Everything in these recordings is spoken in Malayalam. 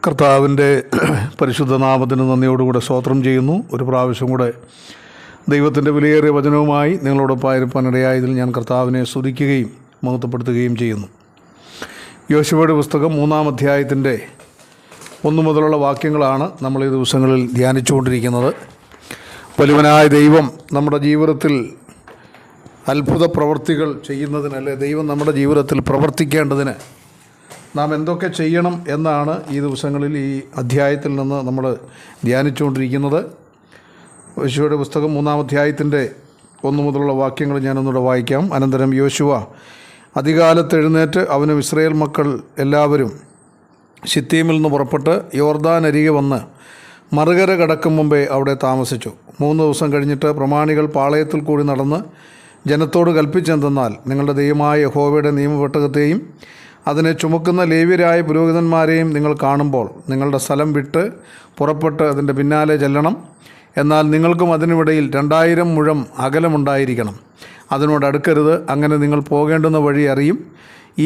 കർത്താവിൻ്റെ പരിശുദ്ധ നാമത്തിന് നന്ദിയോടുകൂടെ സ്തോത്രം ചെയ്യുന്നു. ഒരു പ്രാവശ്യം കൂടെ ദൈവത്തിൻ്റെ വിലയേറിയ വചനവുമായി നിങ്ങളോടൊപ്പമായിരിക്കാനിടയായതിൽ ഞാൻ കർത്താവിനെ സ്തുതിക്കുകയും മഹത്വപ്പെടുത്തുകയും ചെയ്യുന്നു. യോശുവയുടെ പുസ്തകം 3-ാം അധ്യായത്തിൻ്റെ 1 മുതലുള്ള വാക്യങ്ങളാണ് നമ്മൾ ഈ ദിവസങ്ങളിൽ ധ്യാനിച്ചുകൊണ്ടിരിക്കുന്നത്. വലുവനായ ദൈവം നമ്മുടെ ജീവിതത്തിൽ അത്ഭുത പ്രവൃത്തികൾ ചെയ്യുന്നതിന്, അല്ലെ ദൈവം നമ്മുടെ ജീവിതത്തിൽ പ്രവർത്തിക്കേണ്ടതിന് നാം എന്തൊക്കെ ചെയ്യണം എന്നാണ് ഈ ദിവസങ്ങളിൽ ഈ അധ്യായത്തിൽ നിന്ന് നമ്മൾ ധ്യാനിച്ചുകൊണ്ടിരിക്കുന്നത്. യോശുവയുടെ പുസ്തകം 3-ാം അധ്യായത്തിൻ്റെ 1 മുതലുള്ള വാക്യങ്ങൾ ഞാനൊന്നുകൂടെ വായിക്കാം. അനന്തരം യോശുവ അതികാലത്ത് എഴുന്നേറ്റ് അവനും ഇസ്രായേൽ മക്കൾ എല്ലാവരും ശിത്തീമിൽ നിന്ന് പുറപ്പെട്ട് യോർദാൻ അരികെ വന്ന് മറുകര കടക്കും മുമ്പേ അവിടെ താമസിച്ചു. 3 ദിവസം കഴിഞ്ഞിട്ട് പ്രമാണികൾ പാളയത്തിൽ കൂടി നടന്ന് ജനത്തോട് കൽപ്പിച്ചെന്തെന്നാൽ, നിങ്ങളുടെ ദൈവമായ യഹോവയുടെ നിയമപെട്ടകത്തെയും അതിനെ ചുമക്കുന്ന ലേവ്യരായ പുരോഹിതന്മാരെയും നിങ്ങൾ കാണുമ്പോൾ നിങ്ങളുടെ സ്ഥലം വിട്ട് പുറപ്പെട്ട് അതിൻ്റെ പിന്നാലെ ചെല്ലണം. എന്നാൽ നിങ്ങൾക്കും അതിനിടയിൽ 2000 മുഴം അകലമുണ്ടായിരിക്കണം. അതിനോട് അടുക്കരുത്. അങ്ങനെ നിങ്ങൾ പോകേണ്ടുന്ന വഴി അറിയും.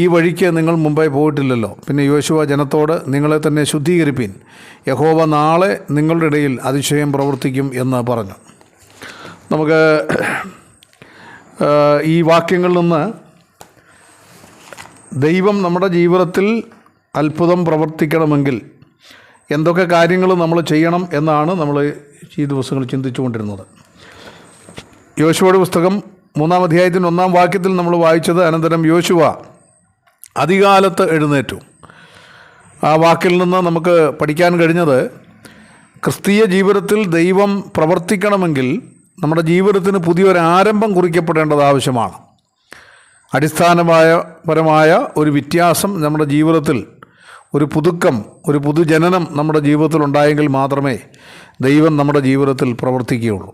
ഈ വഴിക്ക് നിങ്ങൾ മുമ്പേ പോയിട്ടില്ലല്ലോ. പിന്നെ യോശുവ ജനത്തോട്, നിങ്ങളെ തന്നെ ശുദ്ധീകരിപ്പീൻ, യഹോവ നാളെ നിങ്ങളുടെ ഇടയിൽ അതിശയം പ്രവർത്തിക്കും എന്ന് പറഞ്ഞു. നമുക്ക് ഈ വാക്യങ്ങളിൽ നിന്ന് ദൈവം നമ്മുടെ ജീവിതത്തിൽ അത്ഭുതം പ്രവർത്തിക്കണമെങ്കിൽ എന്തൊക്കെ കാര്യങ്ങൾ നമ്മൾ ചെയ്യണം എന്നാണ് നമ്മൾ ഈ ദിവസങ്ങൾ ചിന്തിച്ചുകൊണ്ടിരുന്നത്. യോശുവയുടെ പുസ്തകം 3-ാം അധ്യായത്തിൻ്റെ 1-ാം വാക്യത്തിൽ നമ്മൾ വായിച്ചത്, അനന്തരം യോശുവ അതികാലത്ത് എഴുന്നേറ്റു. ആ വാക്കിൽ നിന്ന് നമുക്ക് പഠിക്കാൻ കഴിഞ്ഞത്, ക്രിസ്തീയ ജീവിതത്തിൽ ദൈവം പ്രവർത്തിക്കണമെങ്കിൽ നമ്മുടെ ജീവിതത്തിന് പുതിയൊരാരംഭം കുറിക്കപ്പെടേണ്ടത് ആവശ്യമാണ്. അടിസ്ഥാനപരമായ ഒരു വ്യത്യാസം നമ്മുടെ ജീവിതത്തിൽ, ഒരു പുതുക്കം, ഒരു പുതുജനനം നമ്മുടെ ജീവിതത്തിൽ ഉണ്ടായെങ്കിൽ മാത്രമേ ദൈവം നമ്മുടെ ജീവിതത്തിൽ പ്രവർത്തിക്കുകയുള്ളൂ.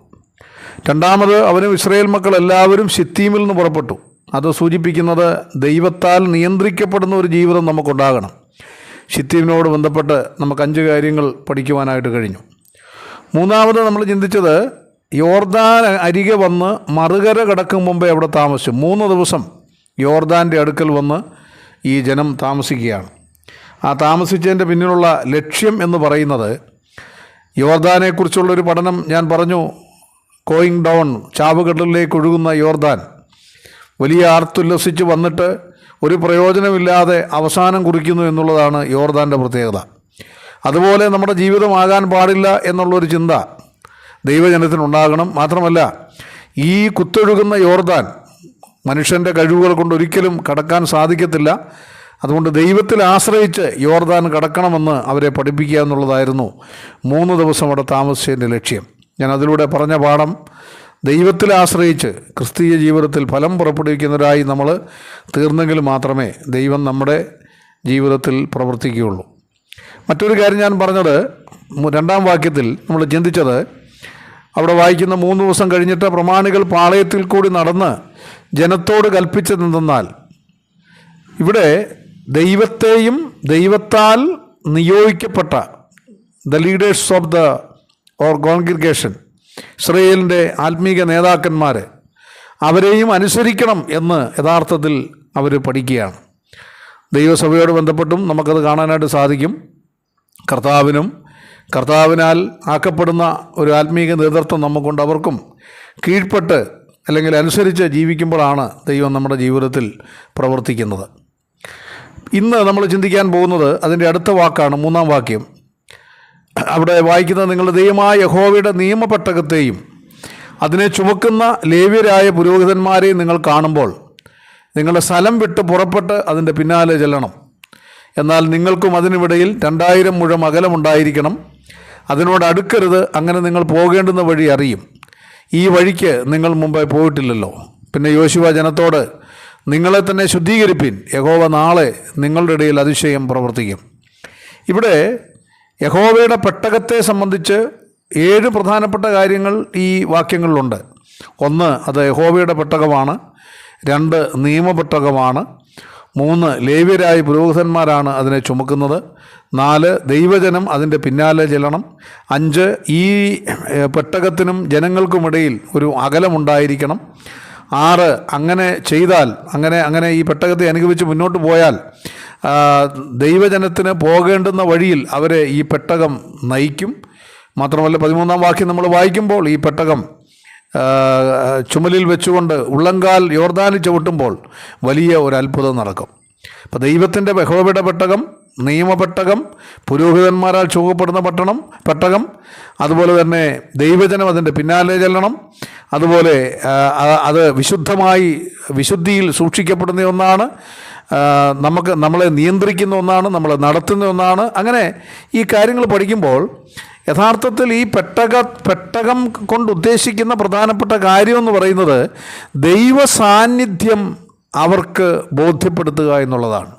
രണ്ടാമത്, അവനും ഇസ്രായേൽ മക്കൾ എല്ലാവരും ശിത്തീമിൽ നിന്ന് പുറപ്പെട്ടു. അത് സൂചിപ്പിക്കുന്നത് ദൈവത്താൽ നിയന്ത്രിക്കപ്പെടുന്ന ഒരു ജീവിതം നമുക്കുണ്ടാകണം. ശിത്തീമിനോട് ബന്ധപ്പെട്ട് നമുക്ക് 5 കാര്യങ്ങൾ പഠിക്കുവാനായിട്ട് കഴിഞ്ഞു. മൂന്നാമത് നമ്മൾ ചിന്തിച്ചത്, യോർദാൻ അരികെ വന്ന് മറുകര കടക്കും മുമ്പേ അവിടെ താമസിച്ചു. 3 ദിവസം യോർദാൻ്റെ അടുക്കൽ വന്ന് ഈ ജനം താമസിക്കുകയാണ്. ആ താമസിച്ചതിൻ്റെ പിന്നിലുള്ള ലക്ഷ്യം എന്ന് പറയുന്നത്, യോർദാനെക്കുറിച്ചുള്ളൊരു പഠനം ഞാൻ പറഞ്ഞു. ഗോയിങ് ഡൗൺ, ചാവുകടലിലേക്ക് ഒഴുകുന്ന യോർദാൻ വലിയ ആർത്തുല്ലസിച്ച് വന്നിട്ട് ഒരു പ്രയോജനമില്ലാതെ അവസാനം കുറിക്കുന്നു എന്നുള്ളതാണ് യോർദാൻ്റെ പ്രത്യേകത. അതുപോലെ നമ്മുടെ ജീവിതമാകാൻ പാടില്ല എന്നുള്ളൊരു ചിന്ത ദൈവജനത്തിനുണ്ടാകണം. മാത്രമല്ല, ഈ കുത്തൊഴുകുന്ന യോർദാൻ മനുഷ്യൻ്റെ കഴിവുകൾ കൊണ്ട് ഒരിക്കലും കടക്കാൻ സാധിക്കത്തില്ല. അതുകൊണ്ട് ദൈവത്തിൽ ആശ്രയിച്ച് യോർദാൻ കടക്കണമെന്ന് അവരെ പഠിപ്പിക്കുക എന്നുള്ളതായിരുന്നു 3 ദിവസം അവിടെ താമസിച്ചതിൻ്റെ ലക്ഷ്യം. ഞാൻ അതിലൂടെ പറഞ്ഞ പാഠം, ദൈവത്തിൽ ആശ്രയിച്ച് ക്രിസ്തീയ ജീവിതത്തിൽ ഫലം പുറപ്പെടുവിക്കുന്നവരായി നമ്മൾ തീർന്നെങ്കിൽ മാത്രമേ ദൈവം നമ്മുടെ ജീവിതത്തിൽ പ്രവർത്തിക്കുകയുള്ളൂ. മറ്റൊരു കാര്യം ഞാൻ പറഞ്ഞത്, 2-ാം വാക്യത്തിൽ നമ്മൾ ചിന്തിച്ചത്, അവിടെ വായിക്കുന്ന 3 ദിവസം കഴിഞ്ഞിട്ട് പ്രമാണികൾ പാളയത്തിൽ കൂടി നടന്ന് ജനത്തോട് കൽപ്പിച്ചതെന്തെന്നാൽ, ഇവിടെ ദൈവത്തെയും ദൈവത്താൽ നിയോഗിക്കപ്പെട്ട the leaders of the congregation, ഇസ്രായേലിൻ്റെ ആത്മീക നേതാക്കന്മാർ, അവരെയും അനുസരിക്കണം എന്ന് യഥാർത്ഥത്തിൽ അവർ പഠിക്കുകയാണ്. ദൈവസഭയോട് ബന്ധപ്പെട്ടും നമുക്കത് കാണാനായിട്ട് സാധിക്കും. കർത്താവിനാൽ ആക്കപ്പെടുന്ന ഒരു ആത്മീക നേതൃത്വം നമുക്കുണ്ട്. അവർക്കും കീഴ്പ്പെട്ട് അല്ലെങ്കിൽ അനുസരിച്ച് ജീവിക്കുമ്പോഴാണ് ദൈവം നമ്മുടെ ജീവിതത്തിൽ പ്രവർത്തിക്കുന്നത്. ഇന്ന് നമ്മൾ ചിന്തിക്കാൻ പോകുന്നത് അതിൻ്റെ അടുത്ത വാക്കാണ്, 3-ാം വാക്യം. അവിടെ വായിക്കുന്നത്, നിങ്ങളുടെ ദൈവമായ യഹോവയുടെ നിയമപെട്ടകത്തെയും അതിനെ ചുമക്കുന്ന ലേവ്യരായ പുരോഹിതന്മാരെയും നിങ്ങൾ കാണുമ്പോൾ നിങ്ങളുടെ സ്ഥലം വിട്ട് പുറപ്പെട്ട് അതിൻ്റെ പിന്നാലെ ചെല്ലണം. എന്നാൽ നിങ്ങൾക്കും അതിനിടയിൽ 2000 മുഴം അകലമുണ്ടായിരിക്കണം. അതിനോട് അടുക്കരുത്. അങ്ങനെ നിങ്ങൾ പോകേണ്ടുന്ന വഴി അറിയും. ഈ വഴിക്ക് നിങ്ങൾ മുമ്പേ പോയിട്ടില്ലല്ലോ. പിന്നെ യോശുവ ജനത്തോട്, നിങ്ങളെ തന്നെ ശുദ്ധീകരിപ്പീൻ, യഹോവ നാളെ നിങ്ങളുടെ ഇടയിൽ അതിശയം പ്രവർത്തിക്കും. ഇവിടെ യഹോവയുടെ പെട്ടകത്തെ സംബന്ധിച്ച് 7 പ്രധാനപ്പെട്ട കാര്യങ്ങൾ ഈ വാക്യങ്ങളിലുണ്ട്. 1, അത് യഹോവയുടെ പെട്ടകമാണ്. 2, നിയമപെട്ടകമാണ്. 3, ലേവ്യരായ പുരോഹിതന്മാരാണ് അതിനെ ചുമക്കുന്നത്. 4, ദൈവജനം അതിൻ്റെ പിന്നാലെ ചെല്ലണം. 5, ഈ പെട്ടകത്തിനും ജനങ്ങൾക്കുമിടയിൽ ഒരു അകലമുണ്ടായിരിക്കണം. 6, അങ്ങനെ ചെയ്താൽ, അങ്ങനെ ഈ പെട്ടകത്തെ അനുഗമിച്ച് മുന്നോട്ട് പോയാൽ ദൈവജനത്തിന് പോകേണ്ടുന്ന വഴിയിൽ അവരെ ഈ പെട്ടകം നയിക്കും. മാത്രമല്ല 13-ാം വാക്യം നമ്മൾ വായിക്കുമ്പോൾ ഈ പെട്ടകം ചുമലിൽ വെച്ചുകൊണ്ട് ഉള്ളങ്കാൽ യോർദാനിൽ ചവിട്ടുമ്പോൾ വലിയ ഒരു അത്ഭുതം നടക്കും. അപ്പോൾ ദൈവത്തിൻ്റെ യഹോവയുടെ പെട്ടകം, നിയമപെട്ടകം, പുരോഹിതന്മാരാൽ ചുമക്കപ്പെടുന്ന പെട്ടകം, അതുപോലെ തന്നെ ദൈവജനം അതിൻ്റെ പിന്നാലെ ചെല്ലണം. അതുപോലെ അത് വിശുദ്ധിയിൽ സൂക്ഷിക്കപ്പെടുന്ന ഒന്നാണ്, നമ്മളെ നിയന്ത്രിക്കുന്ന ഒന്നാണ്, നമ്മളെ നടത്തുന്ന ഒന്നാണ്. അങ്ങനെ ഈ കാര്യങ്ങൾ പഠിക്കുമ്പോൾ യഥാർത്ഥത്തിൽ ഈ പെട്ടകം കൊണ്ട് ഉദ്ദേശിക്കുന്ന പ്രധാനപ്പെട്ട കാര്യമെന്ന് പറയുന്നത് ദൈവ സാന്നിധ്യം അവർക്ക് ബോധ്യപ്പെടുത്തുക എന്നുള്ളതാണ്.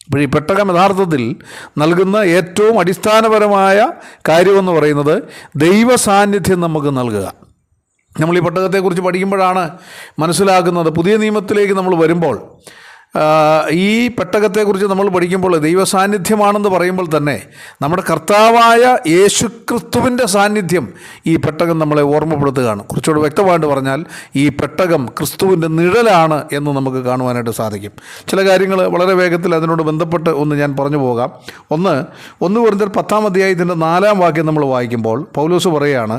അപ്പോൾ ഈ പെട്ടകം യഥാർത്ഥത്തിൽ നൽകുന്ന ഏറ്റവും അടിസ്ഥാനപരമായ കാര്യമെന്ന് പറയുന്നത് ദൈവ സാന്നിധ്യം നമുക്ക് നൽകുക. നമ്മൾ ഈ പെട്ടകത്തെക്കുറിച്ച് പഠിക്കുമ്പോഴാണ് മനസ്സിലാക്കുന്നത്. പുതിയ നിയമത്തിലേക്ക് നമ്മൾ വരുമ്പോൾ ഈ പെട്ടകത്തെക്കുറിച്ച് നമ്മൾ പഠിക്കുമ്പോൾ ദൈവസാന്നിധ്യമാണെന്ന് പറയുമ്പോൾ തന്നെ നമ്മുടെ കർത്താവായ യേശുക്രിസ്തുവിൻ്റെ സാന്നിധ്യം ഈ പെട്ടകം നമ്മളെ ഓർമ്മപ്പെടുത്തുകയാണ്. കുറച്ചുകൂടെ വ്യക്തമായിട്ട് പറഞ്ഞാൽ ഈ പെട്ടകം ക്രിസ്തുവിൻ്റെ നിഴലാണ് എന്ന് നമുക്ക് കാണുവാനായിട്ട് സാധിക്കും. ചില കാര്യങ്ങൾ വളരെ വേഗത്തിൽ അതിനോട് ബന്ധപ്പെട്ട് ഞാൻ പറഞ്ഞു പോകാം. 1 കൊരിന്ത്യർ 10-ാം അധ്യായത്തിൻ്റെ 4-ാം വാക്യം നമ്മൾ വായിക്കുമ്പോൾ പൗലോസ് പറയുകയാണ്,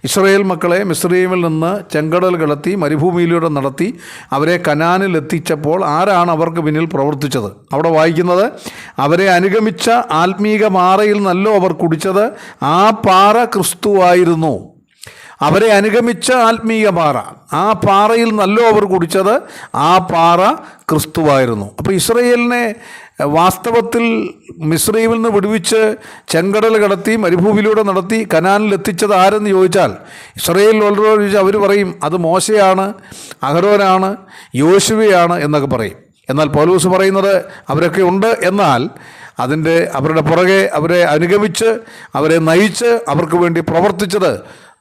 ഇസ്രായേൽ മക്കളെ മിസ്രയീമിൽ നിന്ന് ചെങ്കടൽ കടത്തി മരുഭൂമിയിലൂടെ നടത്തി അവരെ കനാനിൽ എത്തിച്ചപ്പോൾ ആരാണ് അവർക്ക് പിന്നിൽ പ്രവർത്തിച്ചത്? അവിടെ വായിക്കുന്നത്, അവരെ അനുഗമിച്ച ആത്മീക പാറയിൽ നല്ലോ അവർ കുടിച്ചത്, ആ പാറ ക്രിസ്തുവായിരുന്നു. അവരെ അനുഗമിച്ച ആത്മീയ പാറ, ആ പാറയിൽ നല്ലോ അവർ കുടിച്ചത്, ആ പാറ ക്രിസ്തുവായിരുന്നു. അപ്പോൾ ഇസ്രായേലിനെ വാസ്തവത്തിൽ മിസ്രയീമിൽ നിന്ന് വിടുവിച്ച് ചെങ്കടൽ കടത്തി മരുഭൂമിയിലൂടെ നടത്തി കനാനിൽ എത്തിച്ചത് ആരെന്ന് ചോദിച്ചാൽ, ഇസ്രായേലിൽ ഉള്ളവരോട് ചോദിച്ചാൽ അവർ പറയും അത് മോശയാണ്, അഹരോനാണ്, യോശുവയാണ് എന്നൊക്കെ പറയും. എന്നാൽ പൗലോസ് പറയുന്നത് അവരൊക്കെ ഉണ്ട്, എന്നാൽ അവരുടെ പുറകെ അവരെ അനുഗമിച്ച് അവരെ നയിച്ച് അവർക്ക് വേണ്ടി പ്രവർത്തിച്ചത്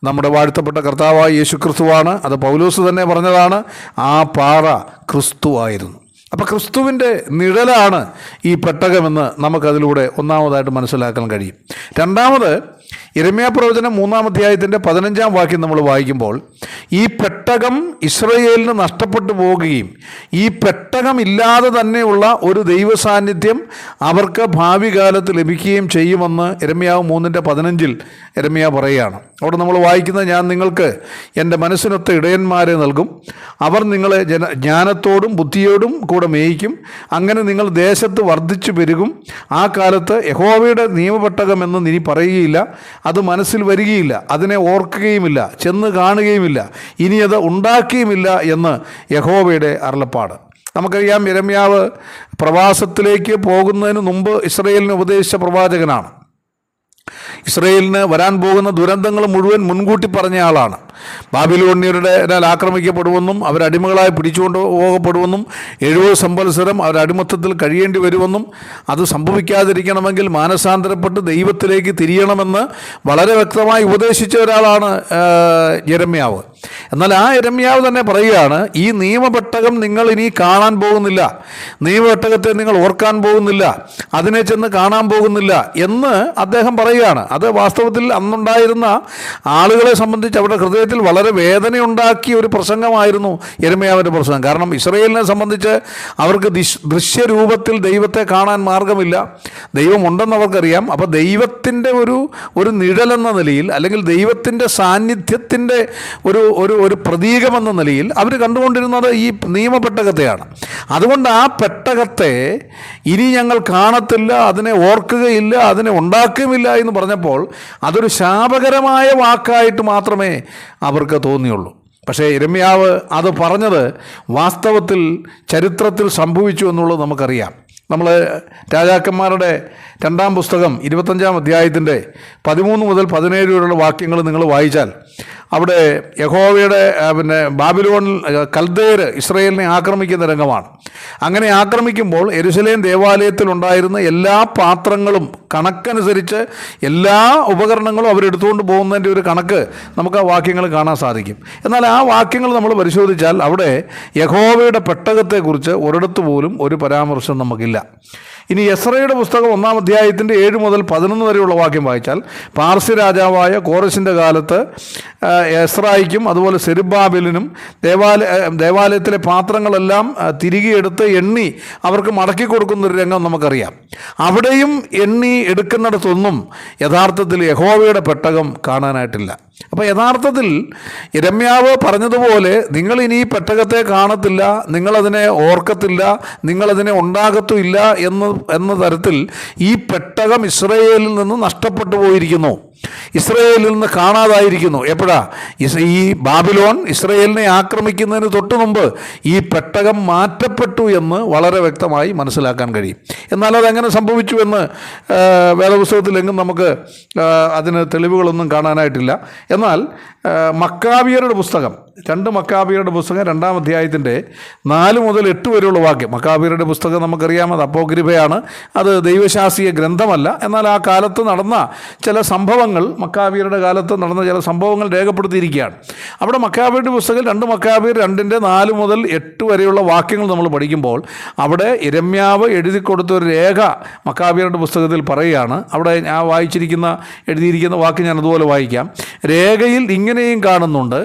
നമ്മുടെ വാഴ്ത്തപ്പെട്ട കർത്താവായ യേശുക്രിസ്തുവാണ്. അത് പൗലോസ് തന്നെ പറഞ്ഞതാണ്, ആ പാറ ക്രിസ്തുവായിരുന്നു. അപ്പോൾ ക്രിസ്തുവിൻ്റെ നിഴലാണ് ഈ പെട്ടകമെന്ന് നമുക്കതിലൂടെ ഒന്നാമതായിട്ട് മനസ്സിലാക്കാൻ കഴിയും. രണ്ടാമത്, യിരെമ്യാ പ്രവചനം 3-ാം അധ്യായത്തിൻ്റെ 15-ാം വാക്യം നമ്മൾ വായിക്കുമ്പോൾ ഈ പെട്ടകം ഇസ്രായേലിന് നഷ്ടപ്പെട്ടു പോവുകയും ഈ പെട്ടകം ഇല്ലാതെ തന്നെയുള്ള ഒരു ദൈവ സാന്നിധ്യം അവർക്ക് ഭാവി കാലത്ത് ലഭിക്കുകയും ചെയ്യുമെന്ന് യിരെമ്യാവ് 3:15 യിരെമ്യാ പറയുകയാണ്. അവിടെ നമ്മൾ വായിക്കുന്നത്, ഞാൻ നിങ്ങൾക്ക് എൻ്റെ മനസ്സിനൊത്ത ഇടയന്മാരെ നൽകും, അവർ നിങ്ങളെ ജ്ഞാനത്തോടും ബുദ്ധിയോടും കൂടെ മേയിക്കും, അങ്ങനെ നിങ്ങൾ ദേശത്ത് വർദ്ധിച്ചു പെരുകും. ആ കാലത്ത് യഹോവയുടെ നിയമപെട്ടകം എന്ന് നീ പറയുകയില്ല, അത് മനസ്സിൽ വരികയില്ല, അതിനെ ഓർക്കുകയുമില്ല, ചെന്ന് കാണുകയുമില്ല, ഇനി അത് ഉണ്ടാക്കുകയുമില്ല എന്ന് യഹോവയുടെ അരുളപ്പാട്. നമുക്കറിയാം, യിരെമ്യാവ് പ്രവാസത്തിലേക്ക് പോകുന്നതിന് മുമ്പ് ഇസ്രായേലിന് ഉപദേശിച്ച പ്രവാചകനാണ്. ഇസ്രായേലിന് വരാൻ പോകുന്ന ദുരന്തങ്ങൾ മുഴുവൻ മുൻകൂട്ടി പറഞ്ഞ ആളാണ്. ബാബിലോണ്യരുടെ ആക്രമിക്കപ്പെടുമെന്നും അവരടിമകളായി പിടിച്ചുകൊണ്ട് പോകപ്പെടുമെന്നും 70 സംവത്സരം അവരടിമത്തത്തിൽ കഴിയേണ്ടി വരുമെന്നും അത് സംഭവിക്കാതിരിക്കണമെങ്കിൽ മാനസാന്തരപ്പെട്ട് ദൈവത്തിലേക്ക് തിരിയണമെന്ന് വളരെ വ്യക്തമായി ഉപദേശിച്ച ഒരാളാണ് യിരെമ്യാവ്. എന്നാൽ ആ യിരെമ്യാവ് തന്നെ പറയുകയാണ്, ഈ നിയമപെട്ടകം നിങ്ങൾ ഇനി കാണാൻ പോകുന്നില്ല, നിയമപെട്ടകത്തെ നിങ്ങൾ ഓർക്കാൻ പോകുന്നില്ല, അതിനെ ചെന്ന് കാണാൻ പോകുന്നില്ല എന്ന് അദ്ദേഹം പറയുകയാണ്. അത് വാസ്തവത്തിൽ അന്നുണ്ടായിരുന്ന ആളുകളെ സംബന്ധിച്ച് അവരുടെ ഹൃദയത്തിൽ വളരെ വേദനയുണ്ടാക്കിയ ഒരു പ്രസംഗമായിരുന്നു യിരെമ്യാവിൻ്റെ പ്രസംഗം. കാരണം ഇസ്രായേലിനെ സംബന്ധിച്ച് അവർക്ക് ദൃശ്യരൂപത്തിൽ ദൈവത്തെ കാണാൻ മാർഗമില്ല, ദൈവമുണ്ടെന്ന് അവർക്കറിയാം. അപ്പോൾ ദൈവത്തിൻ്റെ ഒരു നിഴലെന്ന നിലയിൽ, അല്ലെങ്കിൽ ദൈവത്തിൻ്റെ സാന്നിധ്യത്തിൻ്റെ ഒരു പ്രതീകമെന്ന നിലയിൽ അവർ കണ്ടുകൊണ്ടിരുന്നത് ഈ നിയമപെട്ടകത്തെയാണ്. അതുകൊണ്ട് ആ പെട്ടകത്തെ ഇനി ഞങ്ങൾ കാണത്തില്ല, അതിനെ ഓർക്കുകയില്ല, അതിനെ ഉണ്ടാക്കുകയുമില്ല എന്ന് പറഞ്ഞപ്പോൾ അതൊരു ശാപകരമായ വാക്കായിട്ട് മാത്രമേ അവർക്ക് തോന്നിയുള്ളൂ. പക്ഷേ യിരെമ്യാവ് അത് പറഞ്ഞത് വാസ്തവത്തിൽ ചരിത്രത്തിൽ സംഭവിച്ചു എന്നുള്ളത് നമുക്കറിയാം. നമ്മൾ രാജാക്കന്മാരുടെ 2-ാം പുസ്തകം 25-ാം അധ്യായത്തിൻ്റെ 13 മുതൽ 17 വരെയുള്ള വാക്യങ്ങൾ നിങ്ങൾ വായിച്ചാൽ അവിടെ യഹോവയുടെ ബാബിലോണിൽ കൽദയർ ഇസ്രായേലിനെ ആക്രമിക്കുന്ന രംഗമാണ്. അങ്ങനെ ആക്രമിക്കുമ്പോൾ യെരൂശലേം ദേവാലയത്തിൽ ഉണ്ടായിരുന്ന എല്ലാ പാത്രങ്ങളും കണക്കനുസരിച്ച് എല്ലാ ഉപകരണങ്ങളും അവരെടുത്തുകൊണ്ട് പോകുന്നതിൻ്റെ ഒരു കണക്ക് നമുക്ക് ആ വാക്യങ്ങൾ കാണാൻ സാധിക്കും. എന്നാൽ ആ വാക്യങ്ങൾ നമ്മൾ പരിശോധിച്ചാൽ അവിടെ യഹോവയുടെ പെട്ടകത്തെക്കുറിച്ച് ഒരിടത്ത് പോലും ഒരു പരാമർശം നമുക്കില്ല. ഇല്ല. ഇനി എസ്രയുടെ പുസ്തകം 1-ാം അധ്യായത്തിൻ്റെ 7 മുതൽ 11 വരെയുള്ള വാക്യം വായിച്ചാൽ പാർസി രാജാവായ കോറശിൻ്റെ കാലത്ത് എസ്രായിക്കും അതുപോലെ സെരുബ്ബാബേലിനും ദേവാലയത്തിലെ പാത്രങ്ങളെല്ലാം തിരികെ എടുത്ത് എണ്ണി അവർക്ക് മടക്കി കൊടുക്കുന്നൊരു രംഗം നമുക്കറിയാം. അവിടെയും എണ്ണി എടുക്കുന്നിടത്തൊന്നും യഥാർത്ഥത്തിൽ യഹോവയുടെ പെട്ടകം കാണാനായിട്ടില്ല. അപ്പോൾ യഥാർത്ഥത്തിൽ യിരെമ്യാവ് പറഞ്ഞതുപോലെ നിങ്ങളിനി ഈ പെട്ടകത്തെ കാണത്തില്ല, നിങ്ങളതിനെ ഓർക്കത്തില്ല, നിങ്ങളതിനെ ഉണ്ടാകത്തുമില്ല എന്ന തരത്തിൽ ഈ പെട്ടകം ഇസ്രായേലിൽ നിന്ന് നഷ്ടപ്പെട്ടു പോയിരിക്കുന്നു, ഇസ്രായേലിൽ നിന്ന് കാണാതായിരിക്കുന്നു. എപ്പോഴാ? ഈ ബാബിലോൺ ഇസ്രായേലിനെ ആക്രമിക്കുന്നതിന് തൊട്ടു മുമ്പ് ഈ പെട്ടകം മാറ്റപ്പെട്ടു എന്ന് വളരെ വ്യക്തമായി മനസ്സിലാക്കാൻ കഴിയും. എന്നാൽ അതെങ്ങനെ സംഭവിച്ചു എന്ന് വേദപുസ്തകത്തിലെങ്ങും നമുക്ക് അതിന് തെളിവുകളൊന്നും കാണാനായിട്ടില്ല. എന്നാൽ മക്കാബിയരുടെ പുസ്തകം 2 മക്കാബിയരുടെ പുസ്തകം 2-ാം അധ്യായത്തിൻ്റെ 4 മുതൽ 8 വരെയുള്ള വാക്യം. മക്കാബിയരുടെ പുസ്തകം നമുക്കറിയാം, അത് അപ്പോക്രിഫയാണ്, അത് ദൈവശാസ്ത്രീയ ഗ്രന്ഥമല്ല. എന്നാൽ ആ കാലത്ത് നടന്ന ചില സംഭവങ്ങൾ, മക്കാബിയരുടെ കാലത്ത് നടന്ന ചില സംഭവങ്ങൾ രേഖപ്പെടുത്തിയിരിക്കുകയാണ്. അവിടെ മക്കാബിയരുടെ പുസ്തകം 2 മക്കാബിയർ 2-ന്റെ 4 മുതൽ 8 വരെയുള്ള വാക്യങ്ങൾ നമ്മൾ പഠിക്കുമ്പോൾ അവിടെ യിരെമ്യാവ് എഴുതി കൊടുത്ത ഒരു രേഖ മക്കാബിയരുടെ പുസ്തകത്തിൽ പറയുകയാണ്. അവിടെ ഞാൻ എഴുതിയിരിക്കുന്ന വാക്ക് ഞാൻ അതുപോലെ വായിക്കാം. രേഖയിൽ ഇങ്ങനെയും കാണുന്നുണ്ട്: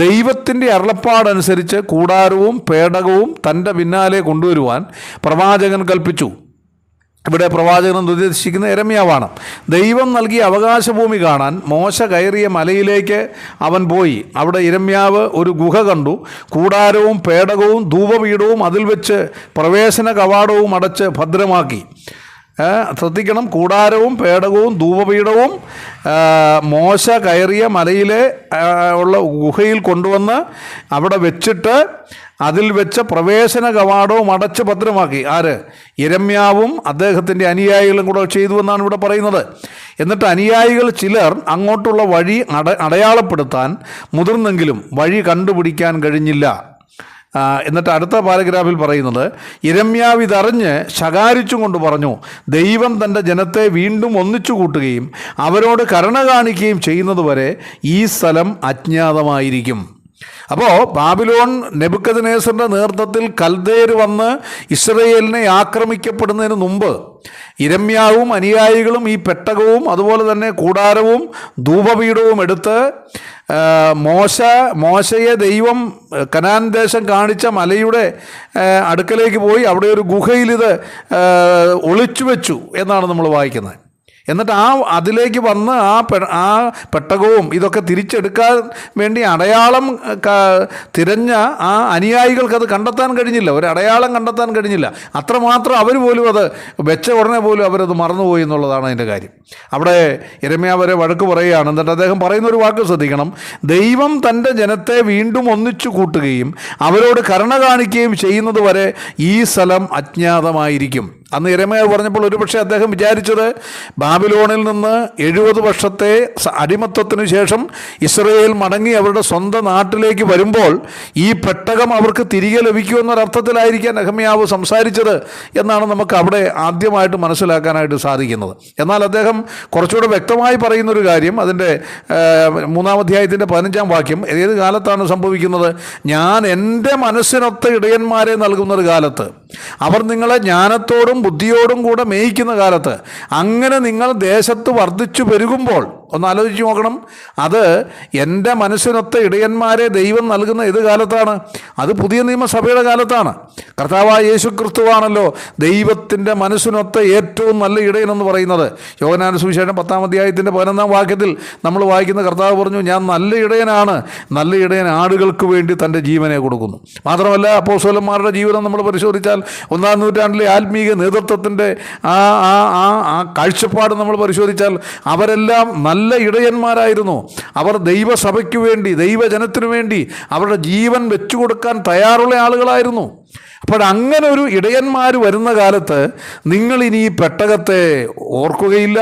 ദൈവത്തിൻ്റെ അരുളപ്പാടനുസരിച്ച് കൂടാരവും പേടകവും തൻ്റെ പിന്നാലെ കൊണ്ടുവരുവാൻ പ്രവാചകൻ കൽപ്പിച്ചു. ഇവിടെ പ്രവാചകൻ ഉദ്ദേശിക്കുന്ന യിരെമ്യാവാണ്. ദൈവം നൽകിയ അവകാശഭൂമി കാണാൻ മോശ കയറിയ മലയിലേക്ക് അവൻ പോയി. അവിടെ യിരെമ്യാവ് ഒരു ഗുഹ കണ്ടു. കൂടാരവും പേടകവും ധൂപപീഠവും അതിൽ വെച്ച് പ്രവേശന കവാടവും അടച്ച് ഭദ്രമാക്കി. ശ്രദ്ധിക്കണം, കൂടാരവും പേടകവും ധൂപപീഠവും മോശ കയറിയ മലയിലെ ഉള്ള ഗുഹയിൽ കൊണ്ടുവന്ന് അവിടെ വെച്ചിട്ട് അതിൽ വെച്ച പ്രവേശന കവാടവും അടച്ച് ഭദ്രമാക്കി. ആര്? യിരെമ്യാവും അദ്ദേഹത്തിൻ്റെ അനുയായികളും കൂടെ ചെയ്തു എന്നാണ് ഇവിടെ പറയുന്നത്. എന്നിട്ട് അനുയായികൾ ചിലർ അങ്ങോട്ടുള്ള വഴി അടയാളപ്പെടുത്താൻ മുതിർന്നെങ്കിലും വഴി കണ്ടുപിടിക്കാൻ കഴിഞ്ഞില്ല. എന്നിട്ട് അടുത്ത പാരഗ്രാഫിൽ പറയുന്നത്, യിരെമ്യാവ് ഇതറിഞ്ഞ് ശകാരിച്ചും കൊണ്ട് പറഞ്ഞു: ദൈവം തൻ്റെ ജനത്തെ വീണ്ടും ഒന്നിച്ചു കൂട്ടുകയും അവരോട് കരുണ കാണിക്കുകയും ചെയ്യുന്നതുവരെ ഈ സ്ഥലം അജ്ഞാതമായിരിക്കും. അപ്പോൾ ബാബിലോൺ നെബൂഖദ്നേസറിൻ്റെ നേതൃത്വത്തിൽ കൽദയർ വന്ന് ഇസ്രായേലിനെ ആക്രമിക്കപ്പെടുന്നതിന് മുമ്പ് യിരെമ്യാവും അനുയായികളും ഈ പെട്ടകവും അതുപോലെ തന്നെ കൂടാരവും ധൂപപീഠവും എടുത്ത് മോശയെ ദൈവം കനാൻ ദേശം കാണിച്ച മലയുടെ അടുക്കലേക്ക് പോയി അവിടെ ഒരു ഗുഹയിൽ ഇത് ഒളിച്ചു വെച്ചു എന്നാണ് നമ്മൾ വായിക്കുന്നത്. എന്നിട്ട് അതിലേക്ക് വന്ന് ആ പെട്ടകവും ഇതൊക്കെ തിരിച്ചെടുക്കാൻ വേണ്ടി അടയാളം തിരഞ്ഞ ആ അനുയായികൾക്കത് കണ്ടെത്താൻ കഴിഞ്ഞില്ല, ഒരു അടയാളം കണ്ടെത്താൻ കഴിഞ്ഞില്ല. അത്രമാത്രം അവർ പോലും അത് വെച്ച ഉടനെ പോലും അവരത് മറന്നുപോയി എന്നുള്ളതാണ് അതിൻ്റെ കാര്യം. അവിടെ യിരെമ്യാവ് വരെ വഴക്ക് പറയുകയാണ്. എന്നിട്ട് അദ്ദേഹം പറയുന്നൊരു വാക്ക് ശ്രദ്ധിക്കണം: ദൈവം തൻ്റെ ജനത്തെ വീണ്ടും ഒന്നിച്ചു കൂട്ടുകയും അവരോട് കരുണ കാണിക്കുകയും ചെയ്യുന്നത് വരെ ഈ സ്ഥലം അജ്ഞാതമായിരിക്കും. അന്ന് യിരെമ്യാവ് പറഞ്ഞപ്പോൾ ഒരുപക്ഷെ അദ്ദേഹം വിചാരിച്ചത് ബാബിലോണിൽ നിന്ന് 70 വർഷത്തെ അടിമത്തത്തിനു ശേഷം ഇസ്രായേൽ മടങ്ങി അവരുടെ സ്വന്തം നാട്ടിലേക്ക് വരുമ്പോൾ ഈ പെട്ടകം അവർക്ക് തിരികെ ലഭിക്കുമെന്നൊരർത്ഥത്തിലായിരിക്കാൻ നെഹമ്യാവ് സംസാരിച്ചത് എന്നാണ് നമുക്ക് അവിടെ ആദ്യമായിട്ട് മനസ്സിലാക്കാനായിട്ട് സാധിക്കുന്നത്. എന്നാൽ അദ്ദേഹം കുറച്ചുകൂടെ വ്യക്തമായി പറയുന്നൊരു കാര്യം അതിൻ്റെ 3-ാം അധ്യായത്തിൻ്റെ 15-ാം വാക്യം, ഏത് കാലത്താണ് സംഭവിക്കുന്നത്? ഞാൻ എൻ്റെ മനസ്സിനൊത്ത ഇടയന്മാരെ നൽകുന്നൊരു കാലത്ത്, അവർ നിങ്ങളെ ജ്ഞാനത്തോടും ബുദ്ധിയോടും കൂടെ മേയിക്കുന്ന കാലത്ത്, അങ്ങനെ നിങ്ങൾ ദേശത്ത് വർദ്ധിച്ചു പെരുകുമ്പോൾ, ഒന്ന് ആലോചിച്ച് നോക്കണം, അത് എൻ്റെ മനസ്സിനൊത്ത ഇടയന്മാരെ ദൈവം നൽകുന്ന ഏത് കാലത്താണ്? അത് പുതിയ നിയമസഭയുടെ കാലത്താണ്. കർത്താവായ യേശു ക്രിസ്തുവാണല്ലോ ദൈവത്തിൻ്റെ മനസ്സിനൊത്ത ഏറ്റവും നല്ല ഇടയനെന്ന് പറയുന്നത്. യോഹന്നാൻ സുവിശേഷം 10-ാം അധ്യായത്തിൻ്റെ 11-ാം വാക്യത്തിൽ നമ്മൾ വായിക്കുന്ന കർത്താവ് പറഞ്ഞു: ഞാൻ നല്ല ഇടയനാണ്, നല്ല ഇടയൻ ആടുകൾക്ക് വേണ്ടി തൻ്റെ ജീവനെ കൊടുക്കുന്നു. മാത്രമല്ല അപ്പോസ്തലന്മാരുടെ ജീവിതം നമ്മൾ പരിശോധിച്ചാൽ 1-ാം നൂറ്റാണ്ടിലെ ആത്മീയ നേതൃത്വത്തിൻ്റെ ആ കാഴ്ചപ്പാട് നമ്മൾ പരിശോധിച്ചാൽ അവരെല്ലാം നല്ല ഇടയന്മാരായിരുന്നു. അവർ ദൈവസഭയ്ക്ക് വേണ്ടി, ദൈവജനത്തിനു വേണ്ടി അവരുടെ ജീവൻ വെച്ചു കൊടുക്കാൻ തയ്യാറുള്ള ആളുകളായിരുന്നു. അപ്പോൾ അങ്ങനെ ഒരു ഇടയന്മാർ വരുന്ന കാലത്ത് നിങ്ങളിനി ഈ പെട്ടകത്തെ ഓർക്കുകയില്ല,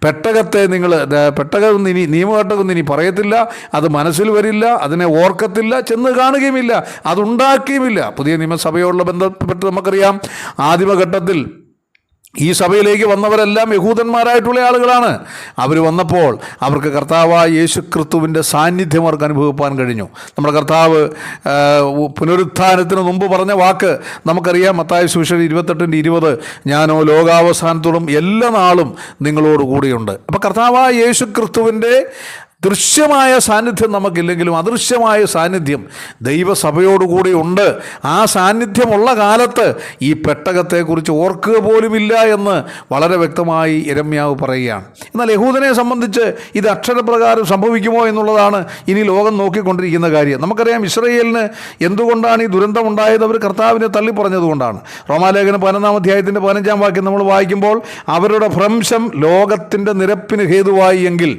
പെട്ടകം ഇനി നിയമഘട്ടകം ഇനി പറയത്തില്ല, അത് മനസ്സിൽ വരില്ല, അതിനെ ഓർക്കത്തില്ല, ചെന്ന് കാണുകയുമില്ല, അതുണ്ടാക്കുകയുമില്ല. പുതിയ നിയമസഭയോടുള്ള ബന്ധപ്പെട്ട് നമുക്കറിയാം, ആദിമഘട്ടത്തിൽ ഈ സഭയിലേക്ക് വന്നവരെല്ലാം യഹൂദന്മാരായിട്ടുള്ള ആളുകളാണ്. അവർ വന്നപ്പോൾ അവർക്ക് കർത്താവായ യേശു ക്രിസ്തുവിൻ്റെ സാന്നിധ്യം അവർക്ക് അനുഭവിപ്പാൻ കഴിഞ്ഞു. നമ്മുടെ കർത്താവ് പുനരുത്ഥാനത്തിന് മുമ്പ് പറഞ്ഞ വാക്ക് നമുക്കറിയാം. മത്തായി സുവിശേഷം 28:20, ഞാനോ ലോകാവസാനത്തോളം എല്ലാ നാളും നിങ്ങളോട് കൂടിയുണ്ട്. അപ്പോൾ കർത്താവായ യേശു ക്രിസ്തുവിൻ്റെ ദൃശ്യമായ സാന്നിധ്യം നമുക്കില്ലെങ്കിലും അദൃശ്യമായ സാന്നിധ്യം ദൈവസഭയോടുകൂടി ഉണ്ട്. ആ സാന്നിധ്യമുള്ള കാലത്ത് ഈ പെട്ടകത്തെക്കുറിച്ച് ഓർക്കുക പോലുമില്ല എന്ന് വളരെ വ്യക്തമായി യിരെമ്യാവ് പറയുകയാണ്. എന്നാൽ യഹൂദനെ സംബന്ധിച്ച് ഇത് അക്ഷരപ്രകാരം സംഭവിക്കുമോ എന്നുള്ളതാണ് ഇനി ലോകം നോക്കിക്കൊണ്ടിരിക്കുന്ന കാര്യം. നമുക്കറിയാം ഇസ്രായേലിന് എന്തുകൊണ്ടാണ് ഈ ദുരന്തമുണ്ടായത്? അവർ കർത്താവിനെ തള്ളിപ്പറഞ്ഞതുകൊണ്ടാണ്. റോമാലേഖനം 11-ാം അധ്യായത്തിൻ്റെ 15-ാം വാക്യം നമ്മൾ വായിക്കുമ്പോൾ, അവരുടെ ഭ്രംശം ലോകത്തിൻ്റെ നിരപ്പിന് ഹേതുവായി എങ്കിൽ,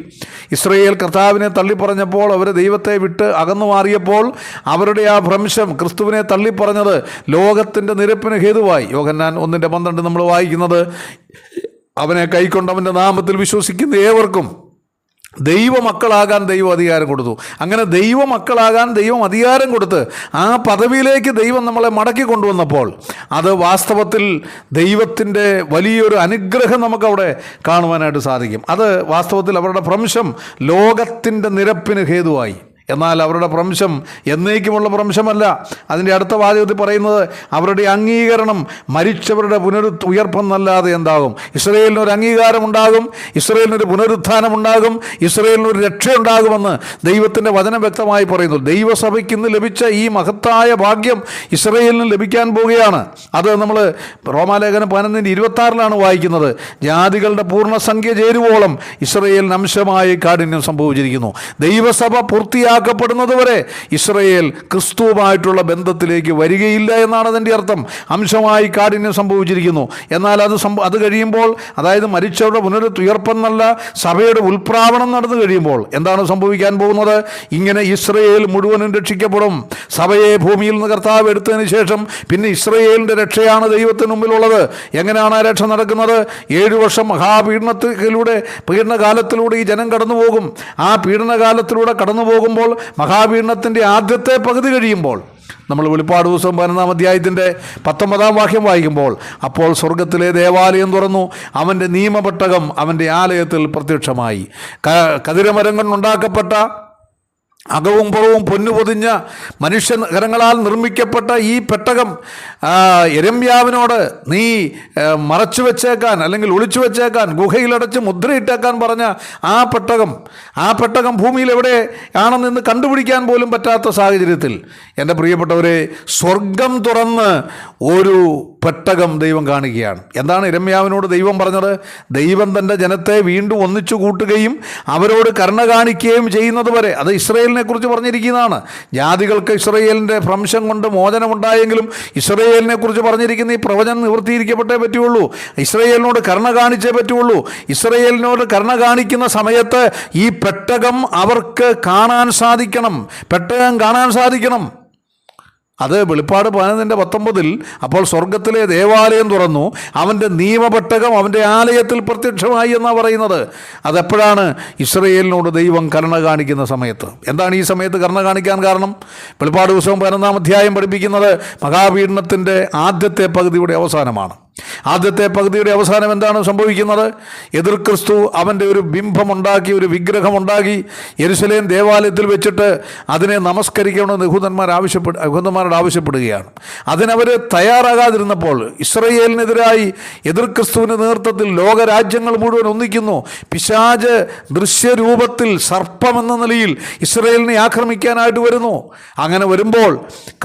ഇസ്രായേൽ കർത്താവിനെ തള്ളിപ്പറഞ്ഞപ്പോൾ, അവർ ദൈവത്തെ വിട്ട് അകന്നു മാറിയപ്പോൾ അവരുടെ ആ ഭ്രംശം ക്രിസ്തുവിനെ തള്ളിപ്പറഞ്ഞത് ലോകത്തിൻ്റെ നിരപ്പിന് ഹേതുവായി. യോഹന്നാൻ 1:12 നമ്മൾ വായിക്കുന്നത്, അവനെ കൈക്കൊണ്ടവൻ്റെ നാമത്തിൽ വിശ്വസിക്കുന്ന ഏവർക്കും ദൈവമക്കളാകാൻ ദൈവം അധികാരം കൊടുത്തു. അങ്ങനെ ദൈവമക്കളാകാൻ ദൈവം അധികാരം കൊടുത്ത് ആ പദവിയിലേക്ക് ദൈവം നമ്മളെ മടക്കി കൊണ്ടുവന്നപ്പോൾ അത് വാസ്തവത്തിൽ ദൈവത്തിൻ്റെ വലിയൊരു അനുഗ്രഹം നമുക്കവിടെ കാണുവാനായിട്ട് സാധിക്കും. അത് വാസ്തവത്തിൽ അവരുടെ ഭ്രംശം ലോകത്തിൻ്റെ നിരപ്പിന് ഹേതുവായി. എന്നാൽ അവരുടെ ഭ്രംശം എന്നേക്കുമുള്ള ഭ്രംശമല്ല. അതിൻ്റെ അടുത്ത വാചകത്തിൽ പറയുന്നത്, അവരുടെ അംഗീകരണം മരിച്ചവരുടെ ഉയർപ്പെന്നല്ലാതെ എന്താകും? ഇസ്രായേലിനൊരു അംഗീകാരം ഉണ്ടാകും, ഇസ്രായേലിനൊരു പുനരുത്ഥാനം ഉണ്ടാകും, ഇസ്രായേലിനൊരു രക്ഷയുണ്ടാകുമെന്ന് ദൈവത്തിൻ്റെ വചനം വ്യക്തമായി പറയുന്നു. ദൈവസഭയ്ക്ക് ഇന്ന് ലഭിച്ച ഈ മഹത്തായ ഭാഗ്യം ഇസ്രായേലിന് ലഭിക്കാൻ പോവുകയാണ്. അത് നമ്മൾ റോമാലേഖനം 11:26 വായിക്കുന്നത്. ജാതികളുടെ പൂർണ്ണസംഖ്യ ചേരുവോളം ഇസ്രായേലിന് അംശമായി കാഠിന്യം സംഭവിച്ചിരിക്കുന്നു. ദൈവസഭ പൂർത്തിയാക്കപ്പെടുന്നത് വരെ ഇസ്രായേൽ ക്രിസ്തുവുമായിട്ടുള്ള ബന്ധത്തിലേക്ക് വരികയില്ല എന്നാണ് അതിൻ്റെ അർത്ഥം. അംശമായി കാഠിന്യം സംഭവിച്ചിരിക്കുന്നു. എന്നാൽ അത് കഴിയുമ്പോൾ, അതായത് മരിച്ചവരുടെ പുനരുയർപ്പെന്നല്ല, സഭയുടെ ഉൽപ്രാവണം നടന്നു കഴിയുമ്പോൾ എന്താണ് സംഭവിക്കാൻ പോകുന്നത്? ഇങ്ങനെ ഇസ്രായേൽ മുഴുവനും രക്ഷിക്കപ്പെടും. സഭയെ ഭൂമിയിൽ നിന്ന് കർത്താവ് എടുത്തതിന് ശേഷം പിന്നെ ഇസ്രായേലിൻ്റെ രക്ഷയാണ് ദൈവത്തിന് മുമ്പിലുള്ളത്. എങ്ങനെയാണ് ആ രക്ഷ നടക്കുന്നത്? 7 വർഷം പീഡനകാലത്തിലൂടെ ഈ ജനം കടന്നുപോകും. ആ പീഡനകാലത്തിലൂടെ കടന്നു പോകുമ്പോൾ, മഹാപീഡനത്തിൻ്റെ ആദ്യത്തെ പകുതി കഴിയുമ്പോൾ, നമ്മൾ വെളിപ്പാട് പുസ്തകം 11-ാം അധ്യായത്തിൻ്റെ 19-ാം വാക്യം വായിക്കുമ്പോൾ, അപ്പോൾ സ്വർഗത്തിലെ ദേവാലയം തുറന്നു, അവൻ്റെ നിയമപെട്ടകം അവൻ്റെ ആലയത്തിൽ പ്രത്യക്ഷമായി. കതിരമരം കൊണ്ടുണ്ടാക്കപ്പെട്ട അകവും പുറവും പൊന്നു പൊതിഞ്ഞ മനുഷ്യകരങ്ങളാൽ നിർമ്മിക്കപ്പെട്ട ഈ പെട്ടകം യിരെമ്യാവിനോട് നീ മറച്ചു വെച്ചേക്കാൻ, അല്ലെങ്കിൽ ഒളിച്ചു വെച്ചേക്കാൻ, ഗുഹയിലടച്ച് മുദ്രയിട്ടേക്കാൻ പറഞ്ഞ ആ പെട്ടകം ഭൂമിയിൽ എവിടെ ആണെന്ന് കണ്ടുപിടിക്കാൻ പോലും പറ്റാത്ത സാഹചര്യത്തിൽ, എൻ്റെ പ്രിയപ്പെട്ടവരെ, സ്വർഗം തുറന്ന് ഒരു പെട്ടകം ദൈവം കാണിക്കുകയാണ്. എന്താണ് യിരെമ്യാവിനോട് ദൈവം പറഞ്ഞത്? ദൈവം തൻ്റെ ജനത്തെ വീണ്ടും ഒന്നിച്ചു കൂട്ടുകയും അവരോട് കരുണ കാണിക്കുകയും ചെയ്യുന്നത് വരെ. അത് ഇസ്രായേലിനെ കുറിച്ച് പറഞ്ഞിരിക്കുന്നതാണ്. ജാതികൾക്ക് ഇസ്രായേലിൻ്റെ ഭ്രംശം കൊണ്ട് മോചനമുണ്ടായെങ്കിലും ഇസ്രായേലിനെ കുറിച്ച് പറഞ്ഞിരിക്കുന്ന ഈ പ്രവചനം നിവൃത്തിയിരിക്കപ്പെട്ടേ പറ്റുള്ളൂ. ഇസ്രായേലിനോട് കരുണ കാണിച്ചേ പറ്റുള്ളൂ. ഇസ്രായേലിനോട് കരുണ കാണിക്കുന്ന സമയത്ത് ഈ പെട്ടകം അവർക്ക് കാണാൻ സാധിക്കണം. പെട്ടകം കാണാൻ സാധിക്കണം. അത് വെളിപ്പാട് 11:19 അപ്പോൾ സ്വർഗത്തിലെ ദേവാലയം തുറന്നു, അവൻ്റെ നിയമപെട്ടകം അവൻ്റെ ആലയത്തിൽ പ്രത്യക്ഷമായി എന്നാണ് പറയുന്നത്. അതെപ്പോഴാണ്? ഇസ്രായേലിനോട് ദൈവം കരുണ കാണിക്കുന്ന സമയത്ത്. എന്താണ് ഈ സമയത്ത് കരുണ കാണിക്കാൻ കാരണം? വെളിപ്പാട് പുസ്തകം 11-ാം അധ്യായം പഠിപ്പിക്കുന്നത് മഹാപീഡനത്തിൻ്റെ ആദ്യത്തെ പകുതിയുടെ അവസാനമാണ്. ആദ്യത്തെ പകുതിയുടെ അവസാനം എന്താണ് സംഭവിക്കുന്നത്? എതിർ ക്രിസ്തു അവൻ്റെ ഒരു ബിംബമുണ്ടാക്കി, ഒരു വിഗ്രഹമുണ്ടാക്കി യെരുശലേം ദേവാലയത്തിൽ വെച്ചിട്ട് അതിനെ നമസ്കരിക്കണമെന്ന് യഹൂദന്മാരോട് ആവശ്യപ്പെടുകയാണ്. അതിനവർ തയ്യാറാകാതിരുന്നപ്പോൾ ഇസ്രായേലിനെതിരായി എതിർ ക്രിസ്തുവിൻ്റെ നേതൃത്വത്തിൽ ലോകരാജ്യങ്ങൾ മുഴുവൻ ഒന്നിക്കുന്നു. പിശാച് ദൃശ്യരൂപത്തിൽ സർപ്പമെന്ന നിലയിൽ ഇസ്രായേലിനെ ആക്രമിക്കാനായിട്ട് വരുന്നു. അങ്ങനെ വരുമ്പോൾ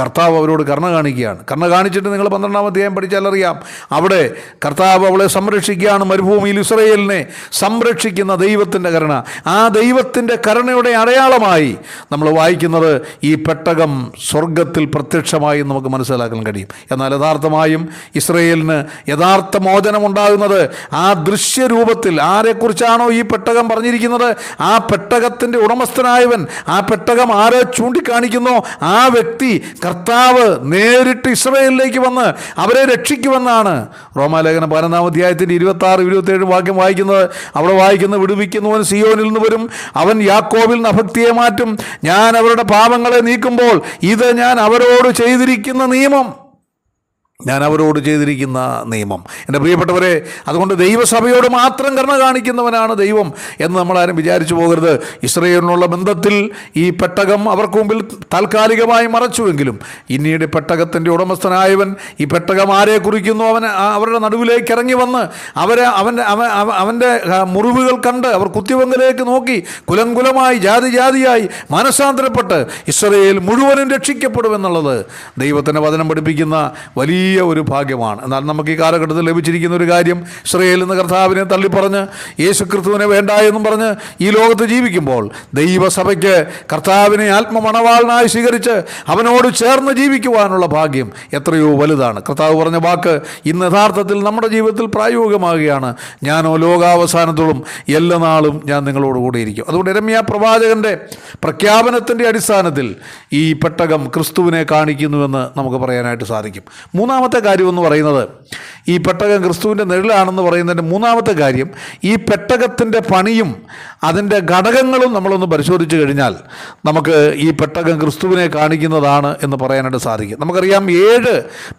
കർത്താവ് അവരോട് കരുണ കാണിക്കുകയാണ്. കരുണ കാണിച്ചിട്ട് നിങ്ങൾ 12-ാം അധ്യായം പഠിച്ചാൽ അറിയാം. അവിടെ കർത്താവ് അവളെ സംരക്ഷിക്കുകയാണ്. മരുഭൂമിയിൽ ഇസ്രായേലിനെ സംരക്ഷിക്കുന്ന ദൈവത്തിൻ്റെ കരുണ. ആ ദൈവത്തിൻ്റെ കരുണയുടെ അടയാളമായി നമ്മൾ വായിക്കുന്നത് ഈ പെട്ടകം സ്വർഗത്തിൽ പ്രത്യക്ഷമായി നമുക്ക് മനസ്സിലാക്കാൻ കഴിയും. എന്നാൽ യഥാർത്ഥമായും ഇസ്രായേലിന് യഥാർത്ഥ മോചനമുണ്ടാകുന്നത് ആ ദൃശ്യരൂപത്തിൽ. ആരെക്കുറിച്ചാണോ ഈ പെട്ടകം പറഞ്ഞിരിക്കുന്നത്, ആ പെട്ടകത്തിൻ്റെ ഉടമസ്ഥനായവൻ, ആ പെട്ടകം ആരെ ചൂണ്ടിക്കാണിക്കുന്നോ ആ വ്യക്തി കർത്താവ് നേരിട്ട് ഇസ്രായേലിലേക്ക് വന്ന് അവരെ രക്ഷിക്കുമെന്നാണ് റോമാലേഖനം 11-ാം അധ്യായത്തിൻ്റെ 26-27 വാക്യം വായിക്കുന്നത്. അവിടെ വായിക്കുന്നത്, വിടുവിക്കുന്നവൻ സിയോനിൽ നിന്ന് വരും, അവൻ യാക്കോബിൽ നിന്ന് അഭക്തിയെ മാറ്റും, ഞാൻ അവരുടെ പാപങ്ങളെ നീക്കുമ്പോൾ ഇത് ഞാൻ അവരോട് ചെയ്തിരിക്കുന്ന നിയമം. ഞാൻ അവരോട് ചെയ്തിരിക്കുന്ന നിയമം. എൻ്റെ പ്രിയപ്പെട്ടവരെ, അതുകൊണ്ട് ദൈവസഭയോട് മാത്രം കരുണ കാണിക്കുന്നവനാണ് ദൈവം എന്ന് നമ്മളാരും വിചാരിച്ചു പോകരുത്. ഇസ്രായേലിനുള്ള ബന്ധത്തിൽ ഈ പെട്ടകം അവർക്ക് മുമ്പിൽ താൽക്കാലികമായി മറച്ചുവെങ്കിലും പിന്നീട് പെട്ടകത്തിൻ്റെ ഉടമസ്ഥനായവൻ ഈ പെട്ടകം ആരെ കുറിക്കുന്നു അവൻ അവരുടെ നടുവിലേക്ക് ഇറങ്ങി വന്ന് അവൻ്റെ മുറിവുകൾ കണ്ട് അവർ കുത്തിവെങ്കിലേക്ക് നോക്കി കുലംകുലമായി ജാതിയായി മനസാന്തരപ്പെട്ട് ഇസ്രായേൽ മുഴുവനും രക്ഷിക്കപ്പെടുമെന്നുള്ളത് ദൈവത്തിൻ്റെ വചനം പഠിപ്പിക്കുന്ന വലിയ ഒരു ഭാഗ്യമാണ്. എന്നാൽ നമുക്ക് ഈ കാലഘട്ടത്തിൽ ലഭിച്ചിരിക്കുന്ന ഒരു കാര്യം, ഇസ്രായേൽ എന്ന കർത്താവിനെ തള്ളിപ്പറഞ്ഞ് യേശുക്രിസ്തുവിനെ വേണ്ട എന്നും പറഞ്ഞ് ഈ ലോകത്ത് ജീവിക്കുമ്പോൾ ദൈവസഭയ്ക്ക് കർത്താവിനെ ആത്മമണവാളനായി സ്വീകരിച്ച് അവനോട് ചേർന്ന് ജീവിക്കുവാനുള്ള ഭാഗ്യം എത്രയോ വലുതാണ്. കർത്താവ് പറഞ്ഞ വാക്ക് ഇന്ന് യഥാർത്ഥത്തിൽ നമ്മുടെ ജീവിതത്തിൽ പ്രായോഗികമാകുകയാണ്. ഞാനോ ലോകാവസാനത്തോളം എല്ലാ നാളും ഞാൻ നിങ്ങളോട് കൂടെ ഇരിക്കും. അതുകൊണ്ട് യിരെമ്യാ പ്രവാചകൻ്റെ പ്രഖ്യാപനത്തിൻ്റെ അടിസ്ഥാനത്തിൽ ഈ പെട്ടകം ക്രിസ്തുവിനെ കാണിക്കുന്നുവെന്ന് നമുക്ക് പറയാനായിട്ട് സാധിക്കും. മൂന്നാമത്തെ കാര്യം എന്ന് പറയുന്നത്, ഈ പെട്ടകം ക്രിസ്തുവിൻ്റെ നിഴലാണെന്ന് പറയുന്നതിൻ്റെ മൂന്നാമത്തെ കാര്യം, ഈ പെട്ടകത്തിൻ്റെ പണിയും അതിൻ്റെ ഘടകങ്ങളും നമ്മളൊന്ന് പരിശോധിച്ച് കഴിഞ്ഞാൽ നമുക്ക് ഈ പെട്ടകം ക്രിസ്തുവിനെ കാണിക്കുന്നതാണ് എന്ന് പറയാനായിട്ട് സാധിക്കും. നമുക്കറിയാം 7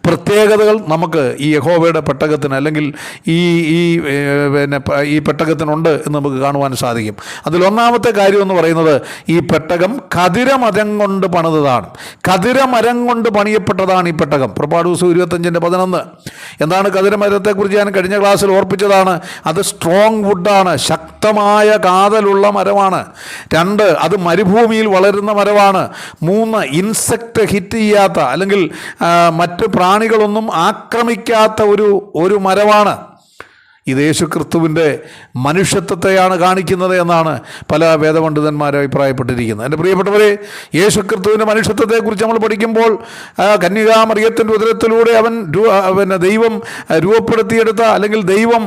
പ്രത്യേകതകൾ നമുക്ക് ഈ യഹോവയുടെ പെട്ടകത്തിന് അല്ലെങ്കിൽ ഈ പെട്ടകത്തിനുണ്ട് എന്ന് നമുക്ക് കാണുവാൻ സാധിക്കും. അതിലൊന്നാമത്തെ കാര്യം എന്ന് പറയുന്നത്, ഈ പെട്ടകം കതിരമരം കൊണ്ട് പണിതതാണ്. കതിരമരം കൊണ്ട് പണിയപ്പെട്ടതാണ് ഈ പെട്ടകം. പുറപ്പാട് ദിവസം 25:11. എന്താണ് കതിരമരത്തെക്കുറിച്ച് ഞാൻ കഴിഞ്ഞ ക്ലാസ്സിൽ ഓർപ്പിച്ചതാണ്. അത് സ്ട്രോങ് വുഡാണ്, ശക്തമായ കാതലുള്ള മരമാണ്. 2, അത് മരുഭൂമിയിൽ വളരുന്ന മരമാണ്. 3, ഇൻസെക്റ്റ് ഹിറ്റ് ചെയ്യാത്ത അല്ലെങ്കിൽ മറ്റ് പ്രാണികളൊന്നും ആക്രമിക്കാത്ത ഒരു മരമാണ്. ഇത് യേശുക്രിസ്തുവിൻ്റെ മനുഷ്യത്വത്തെയാണ് കാണിക്കുന്നത് എന്നാണ് പല വേദപണ്ഡിതന്മാരും അഭിപ്രായപ്പെട്ടിരിക്കുന്നത്. എൻ്റെ പ്രിയപ്പെട്ടവരെ, യേശുക്രിസ്തുവിൻ്റെ മനുഷ്യത്വത്തെക്കുറിച്ച് നമ്മൾ പഠിക്കുമ്പോൾ കന്യകാമറിയത്തിൻ്റെ ഉദരത്തിലൂടെ ദൈവം രൂപപ്പെടുത്തിയെടുത്ത അല്ലെങ്കിൽ ദൈവം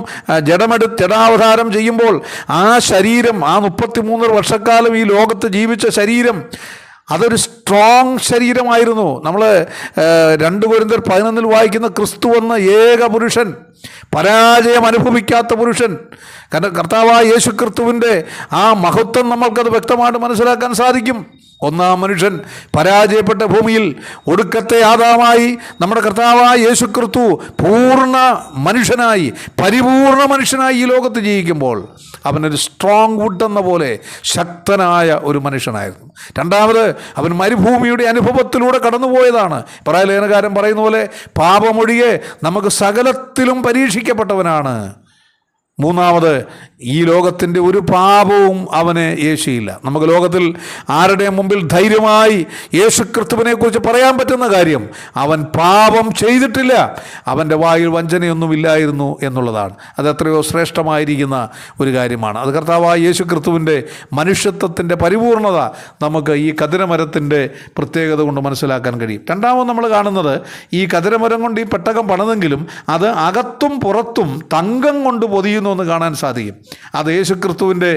ജഡാവതാരം ചെയ്യുമ്പോൾ ആ ശരീരം, ആ 33 വർഷക്കാലം ഈ ലോകത്ത് ജീവിച്ച ശരീരം, അതൊരു സ്ട്രോങ് ശരീരമായിരുന്നു. നമ്മൾ 2 കൊരിന്ത്യർ 11 വായിക്കുന്ന ക്രിസ്തു എന്ന ഏക പുരുഷൻ, പരാജയം അനുഭവിക്കാത്ത പുരുഷൻ. കാരണം കർത്താവായ യേശുക്രിസ്തുവിൻ്റെ ആ മഹത്വം നമ്മൾക്കത് വ്യക്തമായിട്ട് മനസ്സിലാക്കാൻ സാധിക്കും. ഒന്നാം മനുഷ്യൻ പരാജയപ്പെട്ട ഭൂമിയിൽ ഒടുക്കത്തെ ആദാമായി നമ്മുടെ കർത്താവായ യേശുക്രിസ്തു പൂർണ്ണ മനുഷ്യനായി, പരിപൂർണ മനുഷ്യനായി ഈ ലോകത്ത് ജീവിക്കുമ്പോൾ അവനൊരു സ്ട്രോങ് വുഡ് എന്ന പോലെ ശക്തനായ ഒരു മനുഷ്യനായിരുന്നു. രണ്ടാമത്, അവൻ മരുഭൂമിയുടെ അനുഭവത്തിലൂടെ കടന്നുപോയതാണ്. ലേഖനകാരൻ പറയുന്ന പോലെ പാപമൊഴികെ നമുക്ക് സകലത്തിലും പരീക്ഷിക്കപ്പെട്ടവനാണ്. മൂന്നാമത്, ഈ ലോകത്തിൻ്റെ ഒരു പാപവും അവനെ യേശുയില്ല. നമുക്ക് ലോകത്തിൽ ആരുടെയും മുമ്പിൽ ധൈര്യമായി യേശുക്രിസ്തുവിനെക്കുറിച്ച് പറയാൻ പറ്റുന്ന കാര്യം, അവൻ പാപം ചെയ്തിട്ടില്ല, അവൻ്റെ വായിൽ വഞ്ചനയൊന്നുമില്ലായിരുന്നു എന്നുള്ളതാണ്. അത് എത്രയോ ശ്രേഷ്ഠമായിരിക്കുന്ന ഒരു കാര്യമാണ്. അത് കർത്താവായ യേശുക്രിസ്തുവിൻ്റെ മനുഷ്യത്വത്തിൻ്റെ പരിപൂർണത നമുക്ക് ഈ കതിരമരത്തിൻ്റെ പ്രത്യേകത കൊണ്ട് മനസ്സിലാക്കാൻ കഴിയും. രണ്ടാമത് നമ്മൾ കാണുന്നത്, ഈ കതിരമരം കൊണ്ട് ഈ പെട്ടകം പണിതെങ്കിലും അത് അകത്തും പുറത്തും തങ്കം കൊണ്ട് പൊതിയുന്നു എന്ന് കാണാൻ സാധിക്കും. അത് യേശുക്രിസ്തുവിൻ്റെ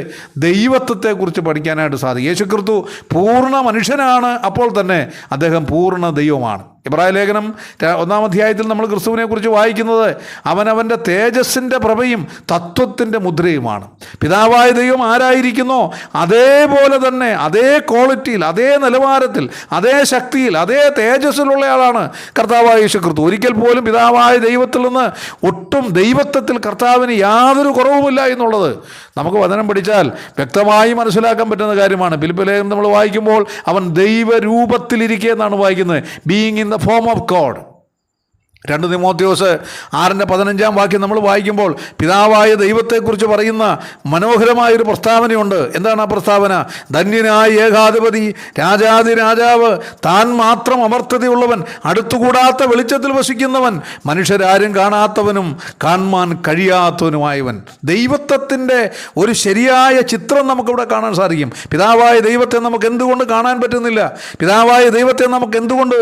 ദൈവത്വത്തെക്കുറിച്ച് പഠിക്കാനായിട്ട് സാധിക്കും. യേശുക്രിസ്തു പൂർണ്ണ മനുഷ്യനാണ്, അപ്പോൾ തന്നെ അദ്ദേഹം പൂർണ്ണ ദൈവമാണ്. എബ്രായ ലേഖനം 1-ാം അധ്യായത്തിൽ നമ്മൾ ക്രിസ്തുവിനെ കുറിച്ച് വായിക്കുന്നത്, അവനവൻ്റെ തേജസ്സിൻ്റെ പ്രഭയും തത്വത്തിൻ്റെ മുദ്രയുമാണ്. പിതാവായ ദൈവം ആരായിരിക്കുന്നോ അതേപോലെ തന്നെ, അതേ ക്വാളിറ്റിയിൽ, അതേ നിലവാരത്തിൽ, അതേ ശക്തിയിൽ, അതേ തേജസ്സിലുള്ള ആളാണ് കർത്താവായ യേശുക്രിസ്തു. ഒരിക്കൽ പോലും പിതാവായ ദൈവത്തിൽ നിന്ന് ഒട്ടും ദൈവത്വത്തിൽ കർത്താവിന് യാതൊരു കുറവുമില്ല എന്നുള്ളത് നമുക്ക് വചനം പഠിച്ചാൽ വ്യക്തമായി മനസ്സിലാക്കാൻ പറ്റുന്ന കാര്യമാണ്. ഫിലിപ്പിയ ലേഖനം നമ്മൾ വായിക്കുമ്പോൾ അവൻ ദൈവരൂപത്തിലിരിക്കുക എന്നാണ് വായിക്കുന്നത്, being in the form of God. 2 തിമോത്തിയോസ് 6:15 വാക്യം നമ്മൾ വായിക്കുമ്പോൾ പിതാവായ ദൈവത്തെക്കുറിച്ച് പറയുന്ന മനോഹരമായൊരു പ്രസ്താവനയുണ്ട്. എന്താണ് ആ പ്രസ്താവന? ധന്യനായ ഏകാധിപതി, രാജാതിരാജാവ്, താൻ മാത്രം അമർത്യതയുള്ളവൻ, അടുത്തുകൂടാത്ത വെളിച്ചത്തിൽ വസിക്കുന്നവൻ, മനുഷ്യരാരും കാണാത്തവനും കാണാൻ കഴിയാത്തവനുമായവൻ. ദൈവത്വത്തിൻ്റെ ഒരു ശരിയായ ചിത്രം നമുക്കിവിടെ കാണാൻ സാധിക്കും. പിതാവായ ദൈവത്തെ നമുക്ക് എന്തുകൊണ്ട് കാണാൻ പറ്റുന്നില്ല? പിതാവായ ദൈവത്തെ നമുക്ക് എന്തുകൊണ്ട്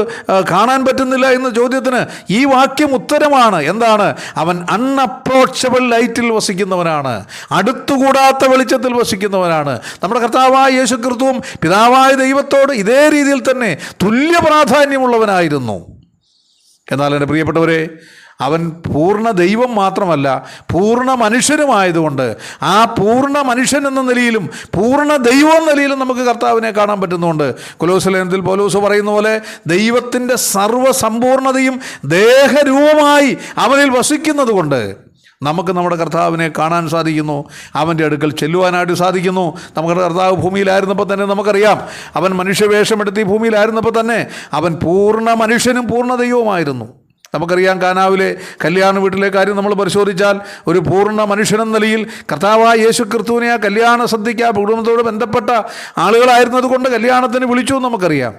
കാണാൻ പറ്റുന്നില്ല എന്ന ചോദ്യത്തിന് ഈ വാക്യം ഉത്തരമാണ്. എന്താണ്? അവൻ അൺഅപ്രോച്ചബിൾ ലൈറ്റിൽ വസിക്കുന്നവനാണ്, അടുത്തുകൂടാത്ത വെളിച്ചത്തിൽ വസിക്കുന്നവനാണ്. നമ്മുടെ കർത്താവായ യേശുക്രിസ്തുവും പിതാവായ ദൈവത്തോട് ഇതേ രീതിയിൽ തന്നെ തുല്യ പ്രാധാന്യമുള്ളവനായിരുന്നു. എന്നാൽ എൻ്റെ പ്രിയപ്പെട്ടവരെ, അവൻ പൂർണ്ണ ദൈവം മാത്രമല്ല, പൂർണ്ണ മനുഷ്യനുമായതുകൊണ്ട് ആ പൂർണ്ണ മനുഷ്യൻ എന്ന നിലയിലും പൂർണ്ണ ദൈവം എന്ന നിലയിലും നമുക്ക് കർത്താവിനെ കാണാൻ പറ്റുന്നുണ്ട്. കൊലോസ്യ ലേഖനത്തിൽ പൗലോസ് പറയുന്ന പോലെ ദൈവത്തിൻ്റെ സർവ്വസമ്പൂർണതയും ദേഹരൂപമായി അവനിൽ വസിക്കുന്നത് കൊണ്ട് നമുക്ക് നമ്മുടെ കർത്താവിനെ കാണാൻ സാധിക്കുന്നു, അവൻ്റെ അടുക്കൽ ചെല്ലുവാനായിട്ട് സാധിക്കുന്നു. നമ്മുടെ കർത്താവ് ഭൂമിയിലായിരുന്നപ്പോൾ തന്നെ നമുക്കറിയാം, അവൻ മനുഷ്യവേഷമെടുത്ത് ഈ ഭൂമിയിലായിരുന്നപ്പോൾ തന്നെ അവൻ പൂർണ്ണ മനുഷ്യനും പൂർണ്ണ ദൈവവുമായിരുന്നു. നമുക്കറിയാം, കാനാവിലെ കല്യാണ വീട്ടിലെ കാര്യം നമ്മൾ പരിശോധിച്ചാൽ ഒരു പൂർണ്ണ മനുഷ്യനെന്ന നിലയിൽ കർത്താവായ യേശു ക്രിസ്തുവിനെ ആ കല്യാണ സദ്യയ്ക്ക് ആ കുടുംബത്തോട് ബന്ധപ്പെട്ട ആളുകളായിരുന്നത് കൊണ്ട് കല്യാണത്തിന് വിളിച്ചു എന്ന് നമുക്കറിയാം.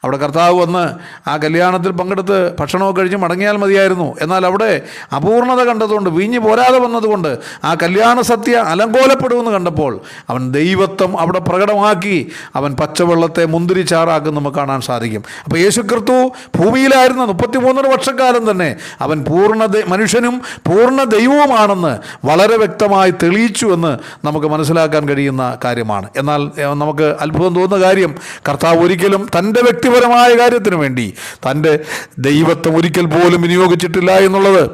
അവിടെ കർത്താവ് വന്ന് ആ കല്യാണത്തിൽ പങ്കെടുത്ത് ഭക്ഷണമൊക്കെ കഴിച്ച് മടങ്ങിയാൽ മതിയായിരുന്നു. എന്നാൽ അവിടെ അപൂർണത കണ്ടതുകൊണ്ട്, വീഞ്ഞ് പോരാതെ വന്നതുകൊണ്ട് ആ കല്യാണ സദ്യ അലങ്കോലപ്പെടുമെന്ന് കണ്ടപ്പോൾ അവൻ ദൈവത്വം അവിടെ പ്രകടമാക്കി അവൻ പച്ചവെള്ളത്തെ മുന്തിരിച്ചാറാക്കും നമുക്ക് കാണാൻ സാധിക്കും. അപ്പോൾ യേശു ക്രിസ്തു ഭൂമിയിലായിരുന്ന 33 വർഷക്കാലം തന്നെ അവൻ പൂർണ്ണ മനുഷ്യനും പൂർണ്ണ ദൈവവുമാണെന്ന് വളരെ വ്യക്തമായി തെളിയിച്ചു എന്ന് നമുക്ക് മനസ്സിലാക്കാൻ കഴിയുന്ന കാര്യമാണ്. എന്നാൽ നമുക്ക് അത്ഭുതം തോന്നുന്ന കാര്യം, കർത്താവ് ഒരിക്കലും തൻ്റെ വ്യക്തിപരമായ കാര്യത്തിന് വേണ്ടി തൻ്റെ ദൈവത്വം ഒരിക്കൽ പോലും വിനിയോഗിച്ചിട്ടില്ല എന്നുള്ളത്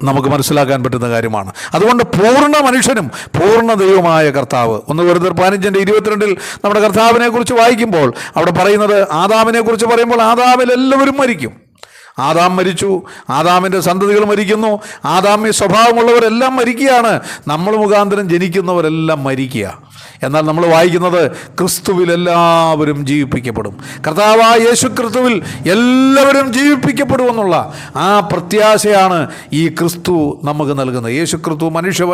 നമുക്ക് മനസ്സിലാക്കാൻ പറ്റുന്ന കാര്യമാണ്. അതുകൊണ്ട് പൂർണ്ണ മനുഷ്യനും പൂർണ്ണ ദൈവമായ കർത്താവ്. 1 കൊരിന്ത്യർ 15:22 നമ്മുടെ കർത്താവിനെ കുറിച്ച് വായിക്കുമ്പോൾ അവിടെ പറയുന്നത്, ആദാമിനെ കുറിച്ച് പറയുമ്പോൾ ആദാമിൽ എല്ലാവരും മരിക്കും. ആദാം മരിച്ചു, ആദാമിൻ്റെ സന്തതികൾ മരിക്കുന്നു, ആദാമ്യ സ്വഭാവമുള്ളവരെല്ലാം മരിക്കുകയാണ്, നമ്മൾ മുഖാന്തരം ജനിക്കുന്നവരെല്ലാം മരിക്കുക. എന്നാൽ നമ്മൾ വായിക്കുന്നത് ക്രിസ്തുവിൽ എല്ലാവരും ജീവിപ്പിക്കപ്പെടും. കർത്താവായ യേശു ക്രിസ്തുവിൽ എല്ലാവരും ജീവിപ്പിക്കപ്പെടുമെന്നുള്ള ആ പ്രത്യാശയാണ് ഈ ക്രിസ്തു നമുക്ക് നൽകുന്നത്. യേശു ക്രിസ്തു മനുഷ്യ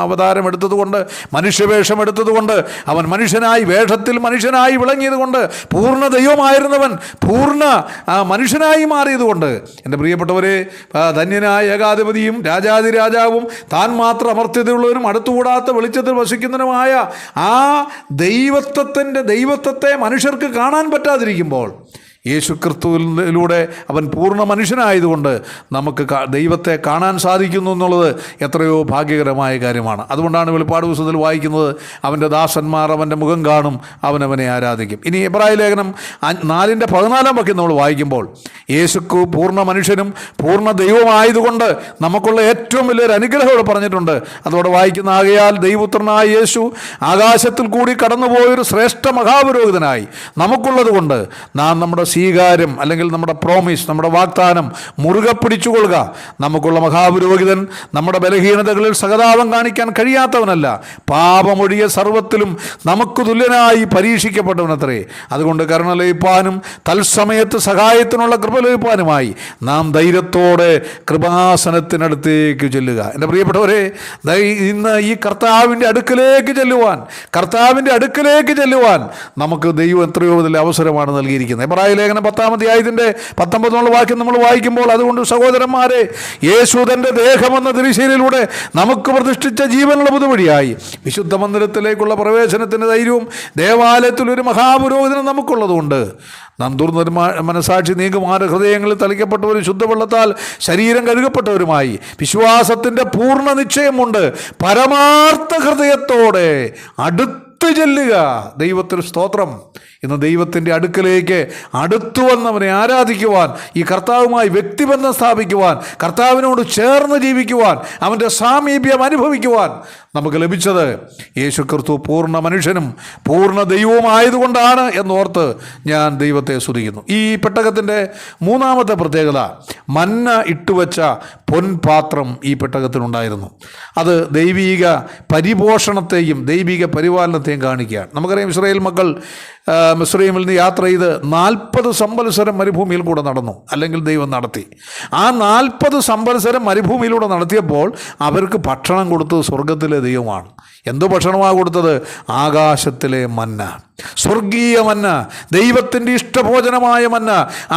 അവതാരം എടുത്തതുകൊണ്ട്, മനുഷ്യവേഷം എടുത്തതുകൊണ്ട്, അവൻ മനുഷ്യനായി വേഷത്തിൽ മനുഷ്യനായി വിളങ്ങിയതുകൊണ്ട്, പൂർണ്ണ ദൈവമായിരുന്നവൻ പൂർണ്ണ മനുഷ്യനായി മാറിയതുകൊണ്ട്, എൻ്റെ പ്രിയപ്പെട്ടവരെ, ധന്യനായ ഏകാധിപതിയും രാജാതിരാജാവും താൻ മാത്രം അമർത്യതയുള്ളവരും അടുത്തുകൂടാത്ത വെളിച്ചത്തിൽ വസിക്കുന്നവനുമായ ആ ദൈവത്വത്തെ മനുഷ്യർക്ക് കാണാൻ പറ്റാതിരിക്കുമ്പോൾ യേശു ക്രിസ്തുവിലൂടെ അവൻ പൂർണ്ണ മനുഷ്യനായതുകൊണ്ട് നമുക്ക് ദൈവത്തെ കാണാൻ സാധിക്കുന്നു എന്നുള്ളത് എത്രയോ ഭാഗ്യകരമായ കാര്യമാണ്. അതുകൊണ്ടാണ് വെളിപ്പാട് പുസ്തകത്തിൽ വായിക്കുന്നത്, അവൻ്റെ ദാസന്മാർ അവൻ്റെ മുഖം കാണും, അവനവനെ ആരാധിക്കും. ഇനി എബ്രായ ലേഖനം 4:14 വാക്യം നമ്മൾ വായിക്കുമ്പോൾ, യേശുക്ക് പൂർണ്ണ മനുഷ്യനും പൂർണ്ണ ദൈവമായതുകൊണ്ട് നമുക്കുള്ള ഏറ്റവും വലിയൊരു അനുഗ്രഹം ഇവിടെ പറഞ്ഞിട്ടുണ്ട്. അതോടെ വായിക്കുന്ന, ആകയാൽ ദൈവപുത്രനായ യേശു ആകാശത്തിൽ കൂടി കടന്നുപോയൊരു ശ്രേഷ്ഠ മഹാപുരോഹിതനായി നമുക്കുള്ളത് കൊണ്ട് നാം നമ്മുടെ സ്വീകാര്യം അല്ലെങ്കിൽ നമ്മുടെ പ്രോമിസ്, നമ്മുടെ വാഗ്ദാനം മുറുകെ പിടിച്ചുകൊള്ളുക. നമുക്കുള്ള മഹാപുരോഹിതൻ നമ്മുടെ ബലഹീനതകളിൽ സഹതാപം കാണിക്കാൻ കഴിയാത്തവനല്ല, പാപമൊഴിയ സർവ്വത്തിലും നമുക്ക് തുല്യനായി പരീക്ഷിക്കപ്പെട്ടവനത്രേ. അതുകൊണ്ട് കരുണ ലഭിപ്പാനും തത്സമയത്ത് സഹായത്തിനുള്ള കൃപ ലഭിപ്പാനുമായി നാം ധൈര്യത്തോടെ കൃപാസനത്തിനടുത്തേക്ക് ചെല്ലുക. എൻ്റെ പ്രിയപ്പെട്ടവരെ, ഇന്ന് ഈ കർത്താവിൻ്റെ അടുക്കലേക്ക് ചെല്ലുവാൻ നമുക്ക് ദൈവം എത്രയോ വലിയ അവസരമാണ് നൽകിയിരിക്കുന്നത്. എബ്രായ ലേഖനം 10-ാം അധ്യായത്തിൻ്റെ 19 വാക്യം നമ്മൾ വായിക്കുമ്പോൾ, അതുകൊണ്ട് സഹോദരന്മാരെ, യേശു തൻ്റെ ദേഹമെന്ന തിരുശീലയിലൂടെ നമുക്ക് പ്രതിഷ്ഠിച്ച ജീവനുള്ള പുതുവഴിയായി വിശുദ്ധ മന്ദിരത്തിലേക്കുള്ള പ്രവേശനത്തിൻ്റെ ധൈര്യവും ദേവാലയത്തിൽ ഒരു മഹാപുരോഹിതനും നമുക്കുള്ളതുകൊണ്ട് നാം മനസാക്ഷി നീക്കുമാര ഹൃദയങ്ങളിൽ തളിക്കപ്പെട്ടവരും ശുദ്ധവെള്ളത്താൽ ശരീരം കഴുകപ്പെട്ടവരുമായി വിശ്വാസത്തിൻ്റെ പൂർണ്ണ നിശ്ചയമുണ്ട് പരമാർത്ഥ ഹൃദയത്തോടെ അടുത്തു ചെല്ലുക. ദൈവത്തിന് സ്തോത്രം. ഇന്ന് ദൈവത്തിൻ്റെ അടുക്കലേക്ക് അടുത്തു വന്നവനെ ആരാധിക്കുവാൻ, ഈ കർത്താവുമായി വ്യക്തിബന്ധം സ്ഥാപിക്കുവാൻ, കർത്താവിനോട് ചേർന്ന് ജീവിക്കുവാൻ, അവൻ്റെ സാമീപ്യം അനുഭവിക്കുവാൻ നമുക്ക് ലഭിച്ചത് യേശു ക്രിസ്തു പൂർണ്ണ മനുഷ്യനും പൂർണ്ണ ദൈവവുമായതുകൊണ്ടാണ് എന്നോർത്ത് ഞാൻ ദൈവത്തെ സ്തുതിക്കുന്നു. ഈ പെട്ടകത്തിൻ്റെ 3-ാമത്തെ പ്രത്യേകത, മന്ന ഇട്ടുവെച്ച പൊൻപാത്രം ഈ പെട്ടകത്തിനുണ്ടായിരുന്നു. അത് ദൈവീക പരിപോഷണത്തെയും ദൈവിക പരിപാലനത്തെയും കാണിക്കുകയാണ്. നമുക്കറിയാം, ഇസ്രായേൽ മക്കൾ മിസ്രയീമിൽ നിന്ന് യാത്ര ചെയ്ത് 40 സംവത്സരം മരുഭൂമിയിൽ കൂടെ നടന്നു, അല്ലെങ്കിൽ ദൈവം നടത്തി. ആ 40 സംവത്സരം മരുഭൂമിയിലൂടെ നടത്തിയപ്പോൾ അവർക്ക് ഭക്ഷണം കൊടുത്തത് സ്വർഗത്തിലെ ദൈവമാണ്. എന്തോ ഭക്ഷണമാണ് കൊടുത്തത്? ആകാശത്തിലെ മന്ന, സ്വർഗീയ മന്ന, ദൈവത്തിൻ്റെ ഇഷ്ടഭോജനമായ മന്ന.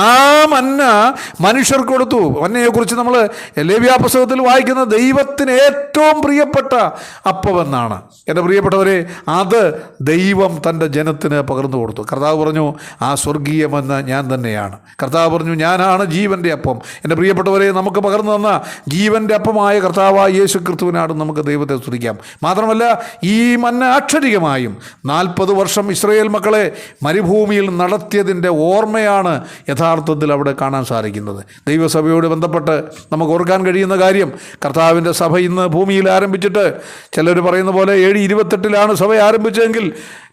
ആ മന്ന മനുഷ്യർക്ക് കൊടുത്തു. മന്നയെക്കുറിച്ച് നമ്മൾ ലേവ്യ പുസ്തകത്തിൽ വായിക്കുന്ന ദൈവത്തിന് ഏറ്റവും പ്രിയപ്പെട്ട അപ്പമെന്നാണ്. എൻ്റെ പ്രിയപ്പെട്ടവരെ, അത് ദൈവം തൻ്റെ ജനത്തിന് പകർന്നു കൊടുത്തു. കർത്താവ് പറഞ്ഞു, ആ സ്വർഗീയമന്ന് ഞാൻ തന്നെയാണ്. കർത്താവ് പറഞ്ഞു, ഞാനാണ് ജീവൻ്റെ അപ്പം. എൻ്റെ പ്രിയപ്പെട്ടവരെ, നമുക്ക് പകർന്നു തന്ന ജീവൻ്റെ അപ്പമായ കർത്താവായ യേശു ക്രിസ്തുവിനാണ് നമുക്ക് ദൈവത്തെ സ്തുതിക്കാം. മാത്രമല്ല, ഈ മന്ന അക്ഷരികമായും 40 വർഷം ഇസ്രായേൽ മക്കളെ മരുഭൂമിയിൽ നടത്തിയതിൻ്റെ ഓർമ്മയാണ് യഥാർത്ഥത്തിൽ അവിടെ കാണാൻ സാധിക്കുന്നത്. ദൈവസഭയോട് ബന്ധപ്പെട്ട് നമുക്ക് ഓർക്കാൻ കഴിയുന്ന കാര്യം, കർത്താവിൻ്റെ സഭ ഇന്ന് ഭൂമിയിൽ ആരംഭിച്ചിട്ട് ചിലർ പറയുന്ന പോലെ 728 സഭ ആരംഭിച്ചെങ്കിൽ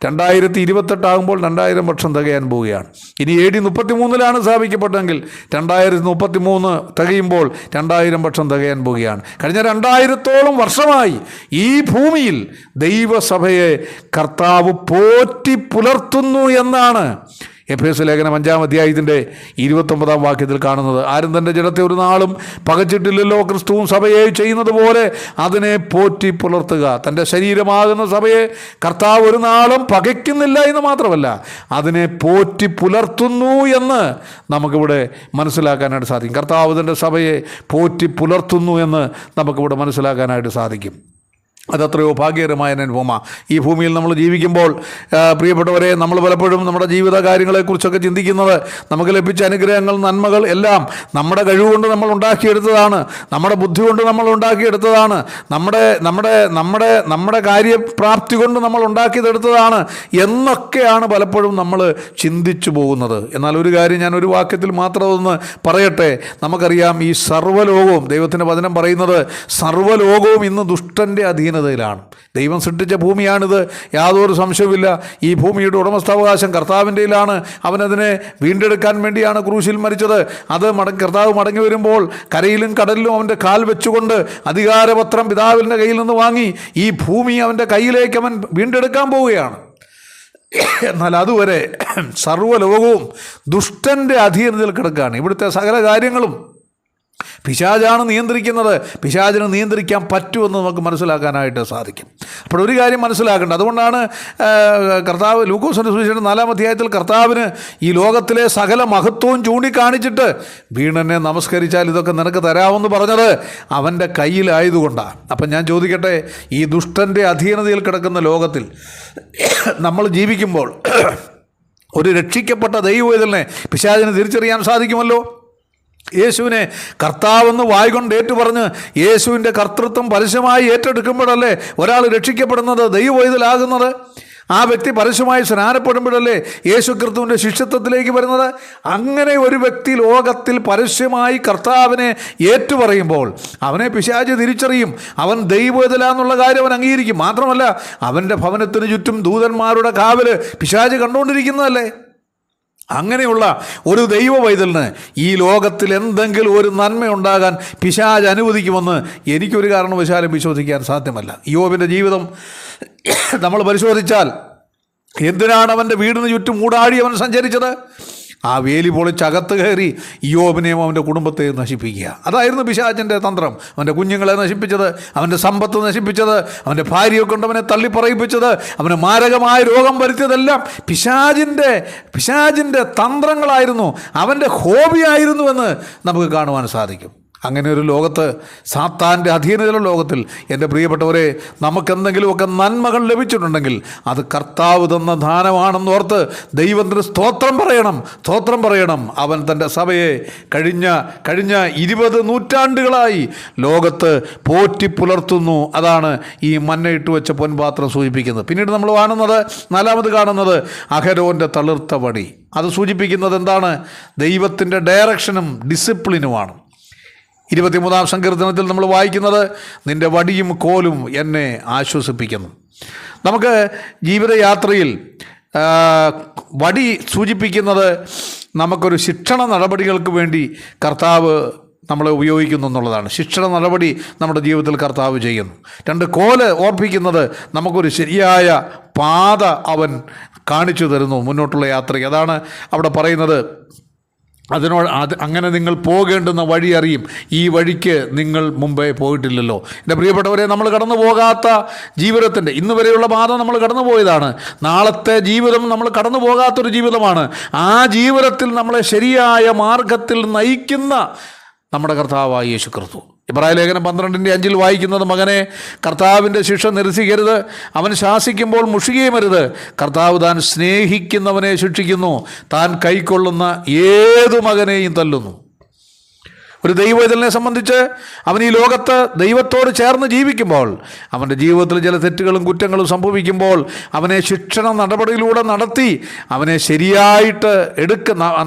2028 ആകുമ്പോൾ 2000 വർഷം തികയാൻ പോവുകയാണ്. ഇനി 33 സ്ഥാപിക്കപ്പെട്ടെങ്കിൽ 2033 തികയുമ്പോൾ 2000 വർഷം തികയാൻ പോവുകയാണ്. കഴിഞ്ഞ 2000 വർഷമായി ഈ ഭൂമിയിൽ ദൈവസഭയെ കർത്താവ് പോറ്റി പുലർത്തുന്നു എന്നാണ് എഫേസ്യ ലേഖനം 5-ാം അധ്യായത്തിൻ്റെ 29-ാം വാക്യത്തിൽ കാണുന്നത്. ആരും തൻ്റെ ജഡത്തെ ഒരു നാളും പകച്ചിട്ടില്ലല്ലോ, ക്രിസ്തുവും സഭയെ ചെയ്യുന്നത് പോലെ അതിനെ പോറ്റി പുലർത്തുക. തൻ്റെ ശരീരമാകുന്ന സഭയെ കർത്താവ് ഒരു നാളും പകയ്ക്കുന്നില്ല എന്ന് മാത്രമല്ല, അതിനെ പോറ്റി പുലർത്തുന്നു എന്ന് നമുക്കിവിടെ മനസ്സിലാക്കാനായിട്ട് സാധിക്കും. കർത്താവ് തൻ്റെ സഭയെ പോറ്റി പുലർത്തുന്നു എന്ന് നമുക്കിവിടെ മനസ്സിലാക്കാനായിട്ട് സാധിക്കും. അതത്രയോ ഭാഗ്യകരമായ അനുഭവമാണ്. ഈ ഭൂമിയിൽ നമ്മൾ ജീവിക്കുമ്പോൾ പ്രിയപ്പെട്ടവരെ, നമ്മൾ പലപ്പോഴും നമ്മുടെ ജീവിത കാര്യങ്ങളെക്കുറിച്ചൊക്കെ ചിന്തിക്കുന്നത് നമുക്ക് ലഭിച്ച അനുഗ്രഹങ്ങൾ, നന്മകൾ എല്ലാം നമ്മുടെ കഴിവുകൊണ്ട് നമ്മൾ ഉണ്ടാക്കിയെടുത്തതാണ്, നമ്മുടെ ബുദ്ധി കൊണ്ട് നമ്മൾ ഉണ്ടാക്കിയെടുത്തതാണ്, നമ്മുടെ കാര്യപ്രാപ്തി കൊണ്ട് നമ്മൾ ഉണ്ടാക്കിയെടുത്തതാണ് എന്നൊക്കെയാണ് പലപ്പോഴും നമ്മൾ ചിന്തിച്ചു പോകുന്നത്. എന്നാൽ ഒരു കാര്യം ഞാൻ ഒരു വാക്യത്തിൽ മാത്രം ഒന്ന് പറയട്ടെ. നമുക്കറിയാം, ഈ സർവ്വലോകവും, ദൈവത്തിൻ്റെ വചനം പറയുന്നത്, സർവ്വലോകവും ഇന്ന് ദുഷ്ടൻ്റെ അധീനതയിലാണ്. ദൈവം സൃഷ്ടിച്ച ഭൂമിയാണിത്, യാതൊരു സംശയവുമില്ല. ഈ ഭൂമിയുടെ ഉടമസ്ഥാവകാശം കർത്താവിൻ്റെയിലാണ്. അവനതിനെ വീണ്ടെടുക്കാൻ വേണ്ടിയാണ് ക്രൂശിൽ മരിച്ചത്. അത് കർത്താവ് മടങ്ങി വരുമ്പോൾ കരയിലും കടലിലും അവൻ്റെ കാൽ വെച്ചുകൊണ്ട് അധികാരപത്രം പിതാവിൻ്റെ കയ്യിൽ നിന്ന് വാങ്ങി ഈ ഭൂമി അവൻ്റെ കയ്യിലേക്ക് അവൻ വീണ്ടെടുക്കാൻ പോവുകയാണ്. എന്നാൽ അതുവരെ സർവ്വലോകവും ദുഷ്ടൻ്റെ അധീനതയിൽ കിടക്കുകയാണ്. ഇവിടുത്തെ സകല കാര്യങ്ങളും പിശാചാണ് നിയന്ത്രിക്കുന്നത്. പിശാചിനെ നിയന്ത്രിക്കാൻ പറ്റുമെന്ന് നമുക്ക് മനസ്സിലാക്കാനായിട്ട് സാധിക്കും. അപ്പോൾ ഒരു കാര്യം മനസ്സിലാക്കേണ്ടത്, അതുകൊണ്ടാണ് കർത്താവ് ലൂക്കോസിൻ്റെ സുവിശേഷം 4-ാം അധ്യായത്തിൽ കർത്താവിന് ഈ ലോകത്തിലെ സകല മഹത്വവും ചൂണ്ടിക്കാണിച്ചിട്ട്, വീണെന്നെ നമസ്കരിച്ചാൽ ഇതൊക്കെ നിനക്ക് തരാമെന്ന് പറഞ്ഞത് അവൻ്റെ കയ്യിലായതുകൊണ്ടാണ്. അപ്പം ഞാൻ ചോദിക്കട്ടെ, ഈ ദുഷ്ടൻ്റെ അധീനതയിൽ കിടക്കുന്ന ലോകത്തിൽ നമ്മൾ ജീവിക്കുമ്പോൾ ഒരു രക്ഷിക്കപ്പെട്ട ദൈവവേദനെ പിശാചിന് തിരിച്ചറിയാൻ സാധിക്കുമല്ലോ. യേശുവിനെ കർത്താവെന്ന് വായ്കൊണ്ട് ഏറ്റുപറഞ്ഞ് യേശുവിൻ്റെ കർത്തൃത്വം പരസ്യമായി ഏറ്റെടുക്കുമ്പോഴല്ലേ ഒരാൾ രക്ഷിക്കപ്പെടുന്നത്, ദൈവവേദലാകുന്നത്. ആ വ്യക്തി പരസ്യമായി സ്നാനപ്പെടുമ്പോഴല്ലേ യേശു ക്രിസ്തുവിൻ്റെ ശിഷ്യത്വത്തിലേക്ക് വരുന്നത്. അങ്ങനെ ഒരു വ്യക്തി ലോകത്തിൽ പരസ്യമായി കർത്താവിനെ ഏറ്റുപറയുമ്പോൾ അവനെ പിശാച് തിരിച്ചറിയും. അവൻ ദൈവവേദലാന്നുള്ള കാര്യം അവൻ അംഗീകരിക്കും. മാത്രമല്ല, അവൻ്റെ ഭവനത്തിന് ചുറ്റും ദൂതന്മാരുടെ കാവല് പിശാച് കണ്ടുകൊണ്ടിരിക്കുന്നതല്ലേ. അങ്ങനെയുള്ള ഒരു ദൈവ പൈതലിന് ഈ ലോകത്തിൽ എന്തെങ്കിലും ഒരു നന്മയുണ്ടാകാൻ പിശാച് അനുവദിക്കുമെന്ന് എനിക്കൊരു കാരണവശാലും വിശ്വസിക്കാൻ സാധ്യമല്ല. യോബിൻ്റെ ജീവിതം നമ്മൾ പരിശോധിച്ചാൽ, എന്തിനാണ് അവൻ്റെ വീടിന് ചുറ്റും മൂടാടി അവൻ സഞ്ചരിച്ചത്? ആ വേലി പൊളിച്ചകത്ത് കയറി യോബിനെയും അവൻ്റെ കുടുംബത്തെയും നശിപ്പിക്കുക. അതായിരുന്നു പിശാചിൻ്റെ തന്ത്രം. അവൻ്റെ കുഞ്ഞുങ്ങളെ നശിപ്പിച്ചത്, അവൻ്റെ സമ്പത്ത് നശിപ്പിച്ചത്, അവൻ്റെ ഭാര്യയെ കൊണ്ട് അവനെ തള്ളിപ്പറയിപ്പിച്ചത്, അവന് മാരകമായ രോഗം വരുത്തിയതെല്ലാം പിശാചിൻ്റെ തന്ത്രങ്ങളായിരുന്നു, അവൻ്റെ ഹോബിയായിരുന്നുവെന്ന് നമുക്ക് കാണുവാൻ സാധിക്കും. അങ്ങനെ ഒരു ലോകത്ത്, സാത്താൻ്റെ അധീനതയുള്ള ലോകത്തിൽ എൻ്റെ പ്രിയപ്പെട്ടവരെ, നമുക്കെന്തെങ്കിലുമൊക്കെ നന്മകൾ ലഭിച്ചിട്ടുണ്ടെങ്കിൽ അത് കർത്താവ് തന്ന ദാനമാണെന്നോർത്ത് ദൈവത്തിന് സ്തോത്രം പറയണം. അവൻ തൻ്റെ സഭയെ കഴിഞ്ഞ 20 നൂറ്റാണ്ടുകളായി ലോകത്ത് പോറ്റി പുലർത്തുന്നു. അതാണ് ഈ മന്നയിട്ട് വെച്ച പൊൻപാത്രം സൂചിപ്പിക്കുന്നത്. പിന്നീട് നമ്മൾ നാലാമത് കാണുന്നത് അഹരോൻ്റെ തളിർത്ത വടി. അത് സൂചിപ്പിക്കുന്നത് എന്താണ്? ദൈവത്തിൻ്റെ ഡയറക്ഷനും ഡിസിപ്ലിനുമാണ്. 23-ാം സങ്കീർത്തനത്തിൽ നമ്മൾ വായിക്കുന്നത്, നിൻ്റെ വടിയും കോലും എന്നെ ആശ്വസിപ്പിക്കുന്നു. നമുക്ക് ജീവിതയാത്രയിൽ വടി സൂചിപ്പിക്കുന്നത് നമുക്കൊരു ശിക്ഷണ നടപടികൾക്ക് വേണ്ടി കർത്താവ് നമ്മളെ ഉപയോഗിക്കുന്നു എന്നുള്ളതാണ്. ശിക്ഷണ നടപടി നമ്മുടെ ജീവിതത്തിൽ കർത്താവ് ചെയ്യുന്നു. 2 കോല് ഓർപ്പിക്കുന്നത് നമുക്കൊരു ശരിയായ പാത അവൻ കാണിച്ചു തരുന്നു മുന്നോട്ടുള്ള യാത്രയ്ക്ക്. അതാണ് അവിടെ പറയുന്നത്, അങ്ങനെ നിങ്ങൾ പോകേണ്ടുന്ന വഴി അറിയും, ഈ വഴിക്ക് നിങ്ങൾ മുമ്പേ പോയിട്ടില്ലല്ലോ. എൻ്റെ പ്രിയപ്പെട്ടവരെ, നമ്മൾ കടന്നു പോകാത്ത ജീവിതത്തിൻ്റെ, ഇന്ന് വരെയുള്ള പാത നമ്മൾ കടന്നു പോയതാണ്. നാളത്തെ ജീവിതം നമ്മൾ കടന്നു പോകാത്തൊരു ജീവിതമാണ്. ആ ജീവിതത്തിൽ നമ്മളെ ശരിയായ മാർഗത്തിൽ നയിക്കുന്ന നമ്മുടെ കർത്താവായ യേശു ക്രിസ്തു. ഇബ്രായ ലേഖനം 12:5 വായിക്കുന്നത്, മകനെ, കർത്താവിൻ്റെ ശിക്ഷ നിരസിക്കരുത്, അവൻ ശാസിക്കുമ്പോൾ മുഷികയുമരുത്. കർത്താവ് താൻ സ്നേഹിക്കുന്നവനെ ശിക്ഷിക്കുന്നു, താൻ കൈക്കൊള്ളുന്ന ഏതു മകനെയും തല്ലുന്നു. ഒരു ദൈവവേദനെ സംബന്ധിച്ച് അവൻ ഈ ലോകത്ത് ദൈവത്തോട് ചേർന്ന് ജീവിക്കുമ്പോൾ, അവൻ്റെ ജീവിതത്തിൽ ചില തെറ്റുകളും കുറ്റങ്ങളും സംഭവിക്കുമ്പോൾ അവനെ ശിക്ഷണ നടപടിയിലൂടെ നടത്തി അവനെ ശരിയായിട്ട്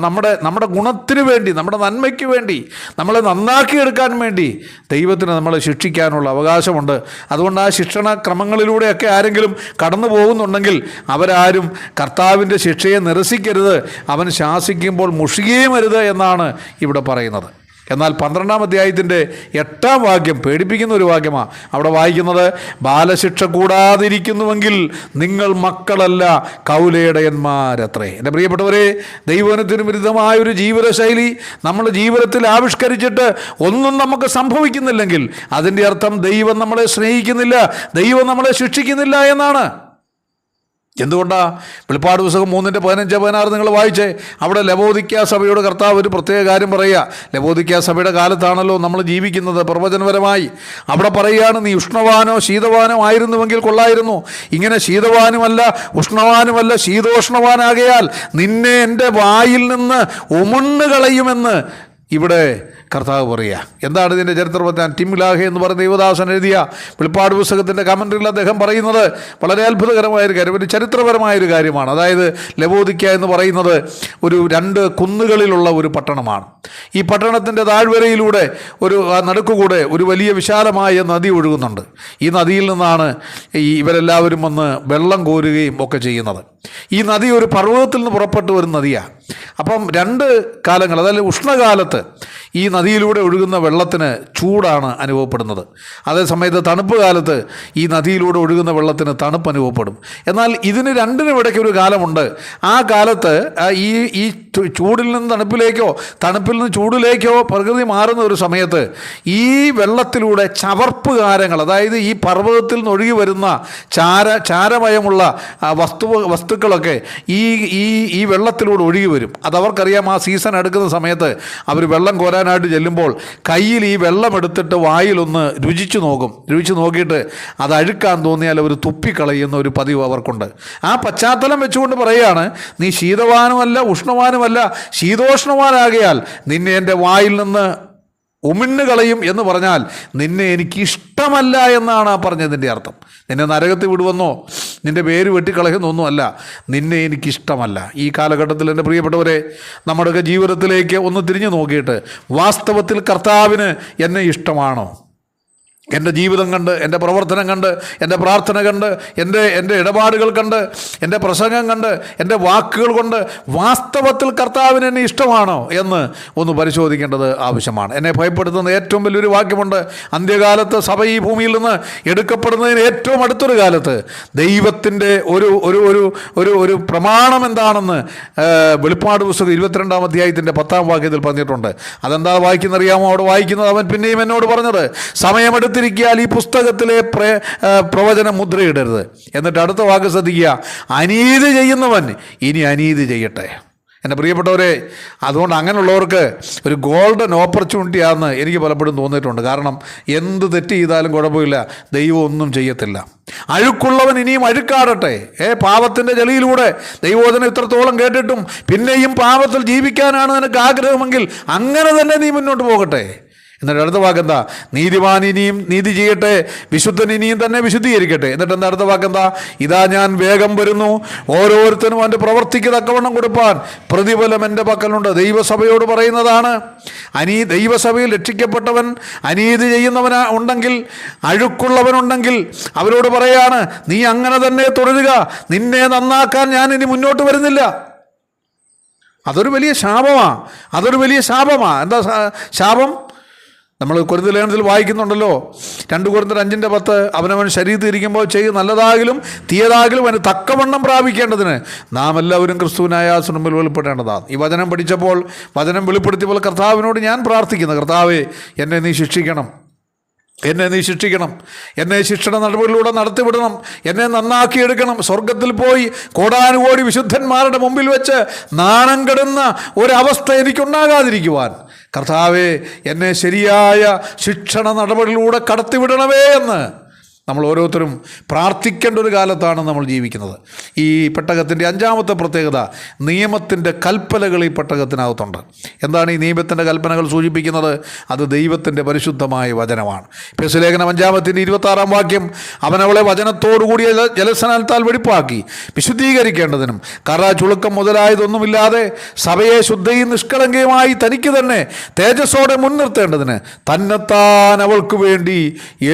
നമ്മുടെ ഗുണത്തിന് വേണ്ടി, നമ്മുടെ നന്മയ്ക്ക് വേണ്ടി, നമ്മളെ നന്നാക്കിയെടുക്കാൻ വേണ്ടി ദൈവത്തിന് നമ്മളെ ശിക്ഷിക്കാനുള്ള അവകാശമുണ്ട്. അതുകൊണ്ട് ആ ശിക്ഷണ ക്രമങ്ങളിലൂടെയൊക്കെ ആരെങ്കിലും കടന്നു പോകുന്നുണ്ടെങ്കിൽ അവരാരും കർത്താവിൻ്റെ ശിക്ഷയെ നിരസിക്കരുത്, അവൻ ശാസിക്കുമ്പോൾ മുഷികയുമരുത് എന്നാണ് ഇവിടെ പറയുന്നത്. എന്നാൽ 12-ാം അധ്യായത്തിൻ്റെ 8-ാം വാക്യം പേടിപ്പിക്കുന്ന ഒരു വാക്യമാണ്. അവിടെ വായിക്കുന്നത്, ബാലശിക്ഷ കൂടാതിരിക്കുന്നുവെങ്കിൽ നിങ്ങൾ മക്കളല്ല, കൗലേടയന്മാരത്രേ. എൻ്റെ പ്രിയപ്പെട്ടവരെ, ദൈവത്തിന് വിരുദ്ധമായൊരു ജീവിതശൈലി നമ്മുടെ ജീവിതത്തിൽ ആവിഷ്കരിച്ചിട്ട് ഒന്നും നമുക്ക് സംഭവിക്കുന്നില്ലെങ്കിൽ അതിൻ്റെ അർത്ഥം ദൈവം നമ്മളെ സ്നേഹിക്കുന്നില്ല, ദൈവം നമ്മളെ ശിക്ഷിക്കുന്നില്ല എന്നാണ്. എന്തുകൊണ്ടാണ്? വെളിപ്പാട് പുസ്തകം 3:15-16 നിങ്ങൾ വായിച്ചേ. അവിടെ ലവോദിക്ക സഭയോട് കർത്താവ് ഒരു പ്രത്യേക കാര്യം പറയുക. ലവോദിക്ക സഭയുടെ കാലത്താണല്ലോ നമ്മൾ ജീവിക്കുന്നത് പ്രവചനപരമായി. അവിടെ പറയുകയാണ്, നീ ഉഷ്ണവാനോ ശീതവാനോ ആയിരുന്നുവെങ്കിൽ കൊള്ളായിരുന്നു. ഇങ്ങനെ ശീതവാനുമല്ല ഉഷ്ണവാനുമല്ല ശീതോഷ്ണവാനാകയാൽ നിന്നെ എൻ്റെ വായിൽ നിന്ന് ഉമണ്ണുകളയുമെന്ന് ഇവിടെ കർത്താവ് പറയുക. എന്താണ് ഇതിൻ്റെ ചരിത്രം? ടിം ലാഹെ എന്ന് പറയുന്ന ദേവദാസൻ എഴുതിയ വെളിപ്പാട് പുസ്തകത്തിൻ്റെ കമൻട്രിയിൽ അദ്ദേഹം പറയുന്നത് വളരെ അത്ഭുതകരമായൊരു കാര്യം, ഒരു ചരിത്രപരമായൊരു കാര്യമാണ്. അതായത് ലവോദിക്ക എന്ന് പറയുന്നത് ഒരു 2 കുന്നുകളിലുള്ള ഒരു പട്ടണമാണ്. ഈ പട്ടണത്തിൻ്റെ താഴ്വരയിലൂടെ നടുക്കുകൂടെ ഒരു വലിയ വിശാലമായ നദി ഒഴുകുന്നുണ്ട്. ഈ നദിയിൽ നിന്നാണ് ഇവരെല്ലാവരും വന്ന് വെള്ളം കോരുകയും ഒക്കെ ചെയ്യുന്നത്. ഈ നദി ഒരു പർവ്വതത്തിൽ നിന്ന് പുറപ്പെട്ടു വരുന്ന നദിയാണ്. അപ്പം 2 കാലങ്ങൾ, അതായത് ഉഷ്ണകാലത്ത് ഈ നദിയിലൂടെ ഒഴുകുന്ന വെള്ളത്തിന് ചൂടാണ് അനുഭവപ്പെടുന്നത്. അതേസമയത്ത് തണുപ്പ് കാലത്ത് ഈ നദിയിലൂടെ ഒഴുകുന്ന വെള്ളത്തിന് തണുപ്പ് അനുഭവപ്പെടും. എന്നാൽ ഇതിന് രണ്ടിനും ഇടയ്ക്ക് ഒരു കാലമുണ്ട്. ആ കാലത്ത് ഈ ചൂടിൽ നിന്ന് തണുപ്പിലേക്കോ തണുപ്പിൽ നിന്ന് ചൂടിലേക്കോ പ്രകൃതി മാറുന്ന ഒരു സമയത്ത് ഈ വെള്ളത്തിലൂടെ ചവർപ്പുകാരങ്ങൾ, അതായത് ഈ പർവ്വതത്തിൽ നിന്ന് ഒഴുകി വരുന്ന ചാരമയമുള്ള വസ്തുക്കളൊക്കെ ഈ വെള്ളത്തിലൂടെ ഒഴുകി വരും. അതവർക്കറിയാം. ആ സീസൺ എടുക്കുന്ന സമയത്ത് അവർ വെള്ളം കോരാനായിട്ട് ചെല്ലുമ്പോൾ കയ്യിൽ ഈ വെള്ളം എടുത്തിട്ട് വായിലൊന്ന് രുചിച്ചു നോക്കും. രുചിച്ച് നോക്കിയിട്ട് അത് അഴുക്കാൻ തോന്നിയാൽ അവർ തുപ്പിക്കളയുന്ന ഒരു പതിവ് അവർക്കുണ്ട്. ആ പശ്ചാത്തലം വെച്ചുകൊണ്ട് പറയുകയാണ്, നീ ശീതവാനുമല്ല ഉഷ്ണവാനുമല്ല ശീതോഷ്ണവാനാകയാൽ നിന്നെ എൻ്റെ വായിൽ നിന്ന് ഉമിണ്ണുകളയും എന്ന് പറഞ്ഞാൽ നിന്നെ എനിക്കിഷ്ടമല്ല എന്നാണ് ആ പറഞ്ഞതിൻ്റെ അർത്ഥം. നിന്നെ നരകത്തിൽ വിടുവെന്നോ നിൻ്റെ പേര് വെട്ടിക്കളയുന്നൊന്നും അല്ല, നിന്നെ എനിക്കിഷ്ടമല്ല. ഈ കാലഘട്ടത്തിൽ എൻ്റെ പ്രിയപ്പെട്ടവരെ, നമ്മുടെയൊക്കെ ജീവിതത്തിലേക്ക് ഒന്ന് തിരിഞ്ഞു നോക്കിയിട്ട് വാസ്തവത്തിൽ കർത്താവിന് എന്നെ ഇഷ്ടമാണോ? എൻ്റെ ജീവിതം കണ്ട്, എൻ്റെ പ്രവർത്തനം കണ്ട്, എൻ്റെ പ്രാർത്ഥന കണ്ട്, എൻ്റെ ഇടപാടുകൾ കണ്ട്, എൻ്റെ പ്രസംഗം കണ്ട്, എൻ്റെ വാക്കുകൾ കൊണ്ട് വാസ്തവത്തിൽ കർത്താവിന് എന്നെ ഇഷ്ടമാണോ എന്ന് ഒന്ന് പരിശോധിക്കേണ്ടത് ആവശ്യമാണ്. എന്നെ ഭയപ്പെടുത്തുന്ന ഏറ്റവും വലിയൊരു വാക്യമുണ്ട്. അന്ത്യകാലത്ത് സഭ ഈ ഭൂമിയിൽ നിന്ന് എടുക്കപ്പെടുന്നതിന് ഏറ്റവും അടുത്തൊരു കാലത്ത് ദൈവത്തിൻ്റെ ഒരു പ്രമാണം എന്താണെന്ന് വെളിപ്പാട് പുസ്തകം 22-ാം അധ്യായത്തിൻ്റെ 10-ാം വാക്യത്തിൽ പറഞ്ഞിട്ടുണ്ട്. അതെന്താ വായിക്കുന്നറിയാമോ? അവിടെ വായിക്കുന്നത്, അവൻ പിന്നെയും എന്നോട് പറഞ്ഞത്, സമയമെടുത്ത് ഈ പുസ്തകത്തിലെ പ്രവചനം മുദ്രയിടരുത്. എന്നിട്ട് അടുത്ത വാക്ക് ശ്രദ്ധിക്കുക, അനീതി ചെയ്യുന്നവൻ ഇനി അനീതി ചെയ്യട്ടെ. എൻ്റെ പ്രിയപ്പെട്ടവരെ, അതുകൊണ്ട് അങ്ങനെയുള്ളവർക്ക് ഒരു ഗോൾഡൻ ഓപ്പർച്യൂണിറ്റിയാണെന്ന് എനിക്ക് പലപ്പോഴും തോന്നിയിട്ടുണ്ട്. കാരണം എന്ത് തെറ്റ് ചെയ്താലും കുഴപ്പമില്ല, ദൈവം ഒന്നും ചെയ്യത്തില്ല. അഴുക്കുള്ളവൻ ഇനിയും അഴുക്കാടട്ടെ. പാപത്തിൻ്റെ ചെളിയിലൂടെ ദൈവവചനം ഇത്രത്തോളം കേട്ടിട്ടും പിന്നെയും പാപത്തിൽ ജീവിക്കാനാണ് നിനക്ക് ആഗ്രഹമെങ്കിൽ അങ്ങനെ തന്നെ നീ മുന്നോട്ട് പോകട്ടെ. എന്നിട്ട് അടുത്ത വാക്കെന്താ? നീതിമാൻ ഇനിയും നീതി ചെയ്യട്ടെ, വിശുദ്ധൻ ഇനിയും തന്നെ വിശുദ്ധീകരിക്കട്ടെ. എന്നിട്ട് എന്താ അടുത്ത വാക്കെന്താ? ഇതാ ഞാൻ വേഗം വരുന്നു, ഓരോരുത്തരും അവൻ്റെ പ്രവർത്തിക്ക് തക്കവണ്ണം കൊടുപ്പാൻ പ്രതിഫലം എൻ്റെ പക്കലുണ്ട്. ദൈവസഭയോട് പറയുന്നതാണ്. ദൈവസഭയിൽ രക്ഷിക്കപ്പെട്ടവൻ അനീതി ചെയ്യുന്നവൻ ഉണ്ടെങ്കിൽ, അഴുക്കുള്ളവനുണ്ടെങ്കിൽ അവരോട് പറയാണ്, നീ അങ്ങനെ തന്നെ തുടരുക, നിന്നെ നന്നാക്കാൻ ഞാൻ ഇനി മുന്നോട്ട് വരുന്നില്ല. അതൊരു വലിയ ശാപമാണ്. എന്താ ശാപം? നമ്മൾ കൊരിന്ത്യർ ലേഖനത്തിൽ വായിക്കുന്നുണ്ടല്ലോ, 2 കൊരിന്ത്യർ 5:10, അവനവൻ ശരീരത്തിൽ ഇരിക്കുമ്പോൾ ചെയ്യും നല്ലതാകിലും തീയതാകിലും അവന് തക്കവണ്ണം പ്രാപിക്കേണ്ടതിന് നാം എല്ലാവരും ക്രിസ്തുവിനായ മുമ്പിൽ വെളിപ്പെടേണ്ടതാണ്. ഈ വചനം പഠിച്ചപ്പോൾ, വചനം വെളിപ്പെടുത്തിയപ്പോൾ കർത്താവിനോട് ഞാൻ പ്രാർത്ഥിക്കുന്നു, കർത്താവേ, എന്നെ നീ ശിക്ഷിക്കണം, എന്നെ ശിക്ഷണ നടപടികളിലൂടെ നടത്തിവിടണം, എന്നെ നന്നാക്കിയെടുക്കണം. സ്വർഗത്തിൽ പോയി കോടാനുകോടി വിശുദ്ധന്മാരുടെ മുമ്പിൽ വെച്ച് നാണം കെടുന്ന ഒരവസ്ഥ എനിക്കുണ്ടാകാതിരിക്കുവാൻ കർത്താവേ, എന്നെ ശരിയായ ശിക്ഷണ നടപടിയിലൂടെ കടത്തിവിടണമേ എന്ന് നമ്മൾ ഓരോരുത്തരും പ്രാർത്ഥിക്കേണ്ട ഒരു കാലത്താണ് നമ്മൾ ജീവിക്കുന്നത്. ഈ പെട്ടകത്തിൻ്റെ 5-ാമത്തെ പ്രത്യേകത, നിയമത്തിൻ്റെ കൽപ്പനകൾ ഈ പെട്ടകത്തിനകത്തുണ്ട്. എന്താണ് ഈ നിയമത്തിൻ്റെ കൽപ്പനകൾ സൂചിപ്പിക്കുന്നത്? അത് ദൈവത്തിൻ്റെ പരിശുദ്ധമായ വചനമാണ്. എഫേസ്യ ലേഖനം 5-ാമത്തിൻ്റെ 26-ാം വാക്യം, അവൻ അവളെ വചനത്തോടുകൂടിയ ജലസ്നാനത്താൽ വെടിപ്പാക്കി വിശുദ്ധീകരിക്കേണ്ടതിനും കറ ചുളുക്കം മുതലായതൊന്നുമില്ലാതെ സഭയെ ശുദ്ധയും നിഷ്കളങ്കയുമായി തനിക്ക് തന്നെ തേജസ്സോടെ മുൻനിർത്തേണ്ടതിന് തന്നെത്താൻ അവൾക്ക് വേണ്ടി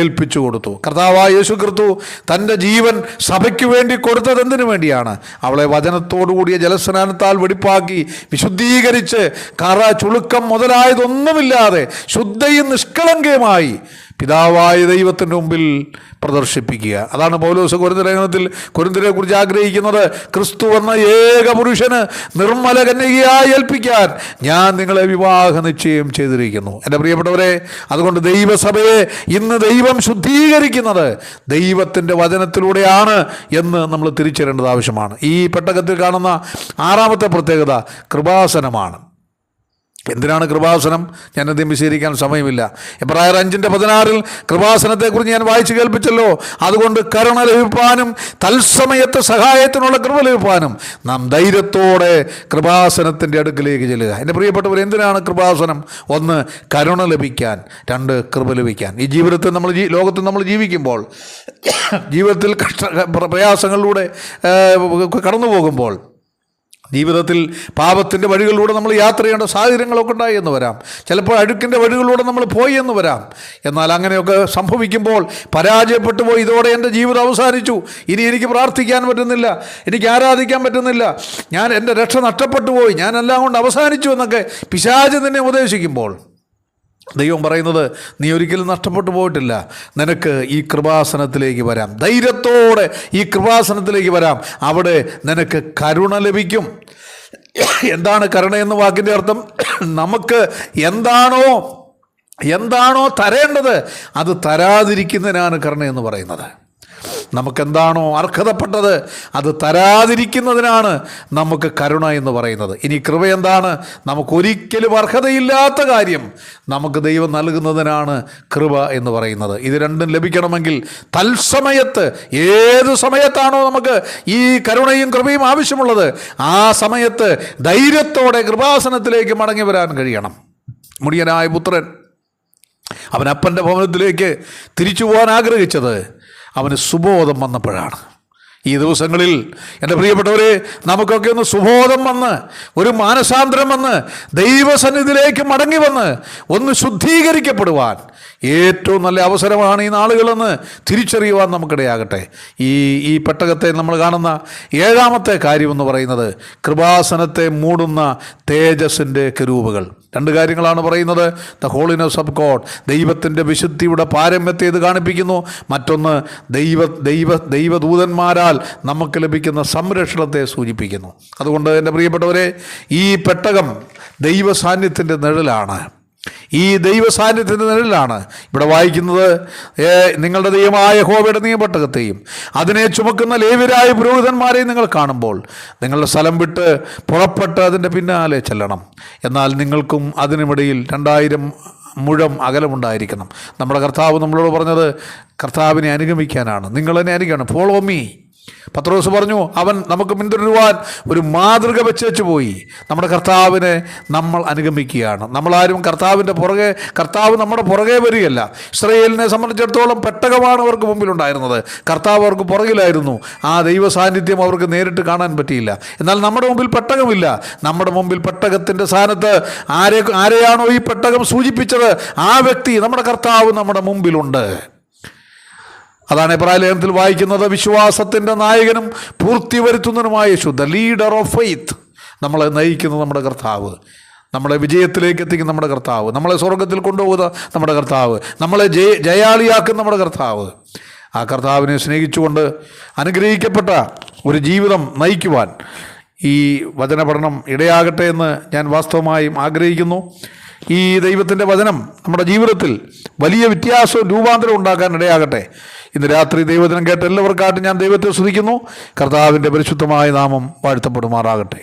ഏൽപ്പിച്ചു കൊടുത്തു. കർത്താവ് യേശു ക്രിസ്തു തൻ്റെ ജീവൻ സഭയ്ക്ക് വേണ്ടി കൊടുത്തത് എന്തിനു വേണ്ടിയാണ്? അവളെ വചനത്തോടുകൂടിയ ജലസ്നാനത്താൽ വെടിപ്പാക്കി വിശുദ്ധീകരിച്ച് കറ ചുളുക്കം മുതലായതൊന്നുമില്ലാതെ ശുദ്ധയും നിഷ്കളങ്കയുമായി പിതാവായ ദൈവത്തിൻ്റെ മുമ്പിൽ പ്രദർശിപ്പിക്കുക. അതാണ് പൗലോസ് കൊരിന്ത്യർ ലേഖനത്തിൽ കൊരിന്ത്യരെ കുറിച്ച് ആഗ്രഹിക്കുന്നത്. ക്രിസ്തു എന്ന ഏക പുരുഷന് നിർമ്മല കന്യകയായി ഏൽപ്പിക്കാൻ ഞാൻ നിങ്ങളെ വിവാഹ നിശ്ചയം ചെയ്തിരിക്കുന്നു. എൻ്റെ പ്രിയപ്പെട്ടവരെ, അതുകൊണ്ട് ദൈവസഭയെ ഇന്ന് ദൈവം ശുദ്ധീകരിക്കുന്നത് ദൈവത്തിൻ്റെ വചനത്തിലൂടെയാണ് എന്ന് നമ്മൾ തിരിച്ചറിയേണ്ടത് ആവശ്യമാണ്. ഈ പെട്ടകത്തിൽ കാണുന്ന 6-ാമത്തെ പ്രത്യേകത കൃപാസനമാണ്. എന്തിനാണ് കൃപാസനം? ഞാനധികം വിശദീകരിക്കാൻ സമയമില്ല. എബ്രായർ 5:16 കൃപാസനത്തെക്കുറിച്ച് ഞാൻ വായിച്ചു കേൾപ്പിച്ചല്ലോ. അതുകൊണ്ട് കരുണ ലഭിപ്പാനും തത്സമയത്ത് സഹായത്തിനുള്ള കൃപ ലഭിപ്പാനും നാം ധൈര്യത്തോടെ കൃപാസനത്തിൻ്റെ അടുക്കിലേക്ക് ചെല്ലുക. എൻ്റെ പ്രിയപ്പെട്ടവർ, എന്തിനാണ് കൃപാസനം? 1, കരുണ ലഭിക്കാൻ. 2, കൃപ ലഭിക്കാൻ. ഈ ജീവിതത്തിൽ ലോകത്തിൽ നമ്മൾ ജീവിക്കുമ്പോൾ, ജീവിതത്തിൽ പ്രയാസങ്ങളിലൂടെ കടന്നു പോകുമ്പോൾ, ജീവിതത്തിൽ പാപത്തിൻ്റെ വഴികളിലൂടെ നമ്മൾ യാത്ര ചെയ്യേണ്ട സാഹചര്യങ്ങളൊക്കെ ഉണ്ടായി എന്ന് വരാം. ചിലപ്പോൾ അഴുക്കിൻ്റെ വഴികളിലൂടെ നമ്മൾ പോയി എന്ന് വരാം. എന്നാൽ അങ്ങനെയൊക്കെ സംഭവിക്കുമ്പോൾ പരാജയപ്പെട്ടു പോയി, ഇതോടെ എൻ്റെ ജീവിതം അവസാനിച്ചു, ഇനി എനിക്ക് പ്രാർത്ഥിക്കാൻ പറ്റുന്നില്ല, എനിക്ക് ആരാധിക്കാൻ പറ്റുന്നില്ല, എൻ്റെ രക്ഷ നഷ്ടപ്പെട്ടു പോയി, ഞാനെല്ലാം കൊണ്ട് അവസാനിച്ചു എന്നൊക്കെ പിശാച് നിന്നെ ഉപദേശിക്കുമ്പോൾ ദൈവം പറയുന്നത്, നീ ഒരിക്കലും നഷ്ടപ്പെട്ടു പോയിട്ടില്ല, നിനക്ക് ഈ കൃപാസനത്തിലേക്ക് വരാം, ധൈര്യത്തോടെ ഈ കൃപാസനത്തിലേക്ക് വരാം, അവിടെ നിനക്ക് കരുണ ലഭിക്കും. എന്താണ് കരുണ എന്ന വാക്കിൻ്റെ അർത്ഥം? നമുക്ക് എന്താണോ തരേണ്ടത് അത് തരാതിരിക്കുന്നതിനാണ് കരുണ എന്ന് പറയുന്നത്. നമുക്കെന്താണോ അർഹതപ്പെട്ടത് അത് തരാതിരിക്കുന്നതിനാണ് നമുക്ക് കരുണ എന്ന് പറയുന്നത്. ഇനി കൃപ എന്താണ്? നമുക്കൊരിക്കലും അർഹതയില്ലാത്ത കാര്യം നമുക്ക് ദൈവം നൽകുന്നതിനാണ് കൃപ എന്ന് പറയുന്നത്. ഇത് രണ്ടും ലഭിക്കണമെങ്കിൽ തത്സമയത്ത്, ഏത് സമയത്താണോ നമുക്ക് ഈ കരുണയും കൃപയും ആവശ്യമുള്ളത്, ആ സമയത്ത് ധൈര്യത്തോടെ കൃപാസനത്തിലേക്ക് മടങ്ങി വരാൻ കഴിയണം. മുടിയനായ പുത്രൻ അവൻ അപ്പൻ്റെ ഭവനത്തിലേക്ക് തിരിച്ചു പോകാൻ ആഗ്രഹിച്ചത് അവന് സുബോധം വന്നപ്പോഴാണ്. ഈ ദിവസങ്ങളിൽ എൻ്റെ പ്രിയപ്പെട്ടവരെ, നമുക്കൊക്കെ ഒന്ന് സുബോധം വന്ന്, ഒരു മാനസാന്തരം വന്ന്, ദൈവസന്നിധിയിലേക്ക് മടങ്ങി വന്ന് ഒന്ന് ശുദ്ധീകരിക്കപ്പെടുവാൻ ഏറ്റവും നല്ല അവസരമാണ് ഈ നാളുകളെന്ന് തിരിച്ചറിയുവാൻ നമുക്കിടയാകട്ടെ. ഈ പെട്ടകത്തെ നമ്മൾ കാണുന്ന 7-ാമത്തെ കാര്യമെന്ന് പറയുന്നത് കൃപാസനത്തെ മൂടുന്ന തേജസ്സിൻ്റെ കെരൂബുകൾ. 2 കാര്യങ്ങളാണ് പറയുന്നത്. ദ ഹോളിനെസ് ഓഫ് ഗോഡ്, ദൈവത്തിൻ്റെ വിശുദ്ധിയുടെ പാരമ്യത്തെ ഇത് കാണിപ്പിക്കുന്നു. മറ്റൊന്ന് ദൈവദൂതന്മാരാൽ നമുക്ക് ലഭിക്കുന്ന സംരക്ഷണത്തെ സൂചിപ്പിക്കുന്നു. അതുകൊണ്ട് എൻ്റെ പ്രിയപ്പെട്ടവരെ, ഈ പെട്ടകം ദൈവ സാന്നിധ്യത്തിൻ്റെ നിഴലാണ്. ഈ ദൈവ സാന്നിധ്യത്തിൻ്റെ നിഴലാണ് ഇവിടെ വായിക്കുന്നത്. നിങ്ങളുടെ ദൈവമായ യഹോവയുടെ നിയമപെട്ടകത്തെയും അതിനെ ചുമക്കുന്ന ലേവ്യരായ പുരോഹിതന്മാരെയും നിങ്ങൾ കാണുമ്പോൾ നിങ്ങളുടെ സ്ഥലം വിട്ട് പുറപ്പെട്ട് അതിൻ്റെ പിന്നാലെ ചെല്ലണം. എന്നാൽ നിങ്ങൾക്കും അതിനുമിടയിൽ 2000 മുഴം അകലമുണ്ടായിരിക്കണം. നമ്മുടെ കർത്താവ് നമ്മളോട് പറഞ്ഞത് കർത്താവിനെ അനുഗമിക്കാനാണ്. നിങ്ങളെന്നെ അനുഗമിക്കണം, ഫോളോ മീ. പത്രോസ് പറഞ്ഞു, അവൻ നമുക്ക് പിന്തുടരുവാൻ ഒരു മാതൃക വെച്ചു പോയി. നമ്മുടെ കർത്താവിനെ നമ്മൾ അനുഗമിക്കുകയാണ്. നമ്മളാരും കർത്താവ് നമ്മുടെ പുറകെ വരികയല്ല. ഇസ്രായേലിനെ സംബന്ധിച്ചിടത്തോളം പെട്ടകമാണ് അവർക്ക് മുമ്പിലുണ്ടായിരുന്നത്, കർത്താവ് അവർക്ക് പുറകിലായിരുന്നു. ആ ദൈവ സാന്നിധ്യം അവർക്ക് നേരിട്ട് കാണാൻ പറ്റിയില്ല. എന്നാൽ നമ്മുടെ മുമ്പിൽ പെട്ടകമില്ല. നമ്മുടെ മുമ്പിൽ പെട്ടകത്തിൻ്റെ സ്ഥാനത്ത് ആരെയാണോ ഈ പെട്ടകം സൂചിപ്പിച്ചത്, ആ വ്യക്തി, നമ്മുടെ കർത്താവ് നമ്മുടെ മുമ്പിലുണ്ട്. അതാണ് എബ്രായ ലേഖനത്തിൽ വായിക്കുന്നത്, വിശ്വാസത്തിൻ്റെ നായകനും പൂർത്തി വരുത്തുന്നതിനുമായ യേശു, ദ ലീഡർ ഓഫ് ഫെയ്ത്ത്. നമ്മളെ നയിക്കുന്നത് നമ്മുടെ കർത്താവ്, നമ്മളെ വിജയത്തിലേക്ക് എത്തിക്കുന്ന നമ്മുടെ കർത്താവ്, നമ്മളെ സ്വർഗത്തിൽ കൊണ്ടുപോകുന്ന നമ്മുടെ കർത്താവ്, നമ്മളെ ജയാളിയാക്കുന്ന നമ്മുടെ കർത്താവ്. ആ കർത്താവിനെ സ്നേഹിച്ചുകൊണ്ട് അനുഗ്രഹിക്കപ്പെട്ട ഒരു ജീവിതം നയിക്കുവാൻ ഈ വചന പഠനം ഇടയാകട്ടെ എന്ന് ഞാൻ വാസ്തവമായും ആഗ്രഹിക്കുന്നു. ഈ ദൈവത്തിൻ്റെ വചനം നമ്മുടെ ജീവിതത്തിൽ വലിയ വ്യത്യാസവും രൂപാന്തരം ഉണ്ടാക്കാൻ ഇടയാകട്ടെ. ഇന്ന് രാത്രി ദൈവവചനം കേട്ട എല്ലാവർക്കായിട്ടും ഞാൻ ദൈവത്തെ സ്തുതിക്കുന്നു. കർത്താവിൻ്റെ പരിശുദ്ധമായ നാമം വാഴ്ത്തപ്പെടുമാറാകട്ടെ.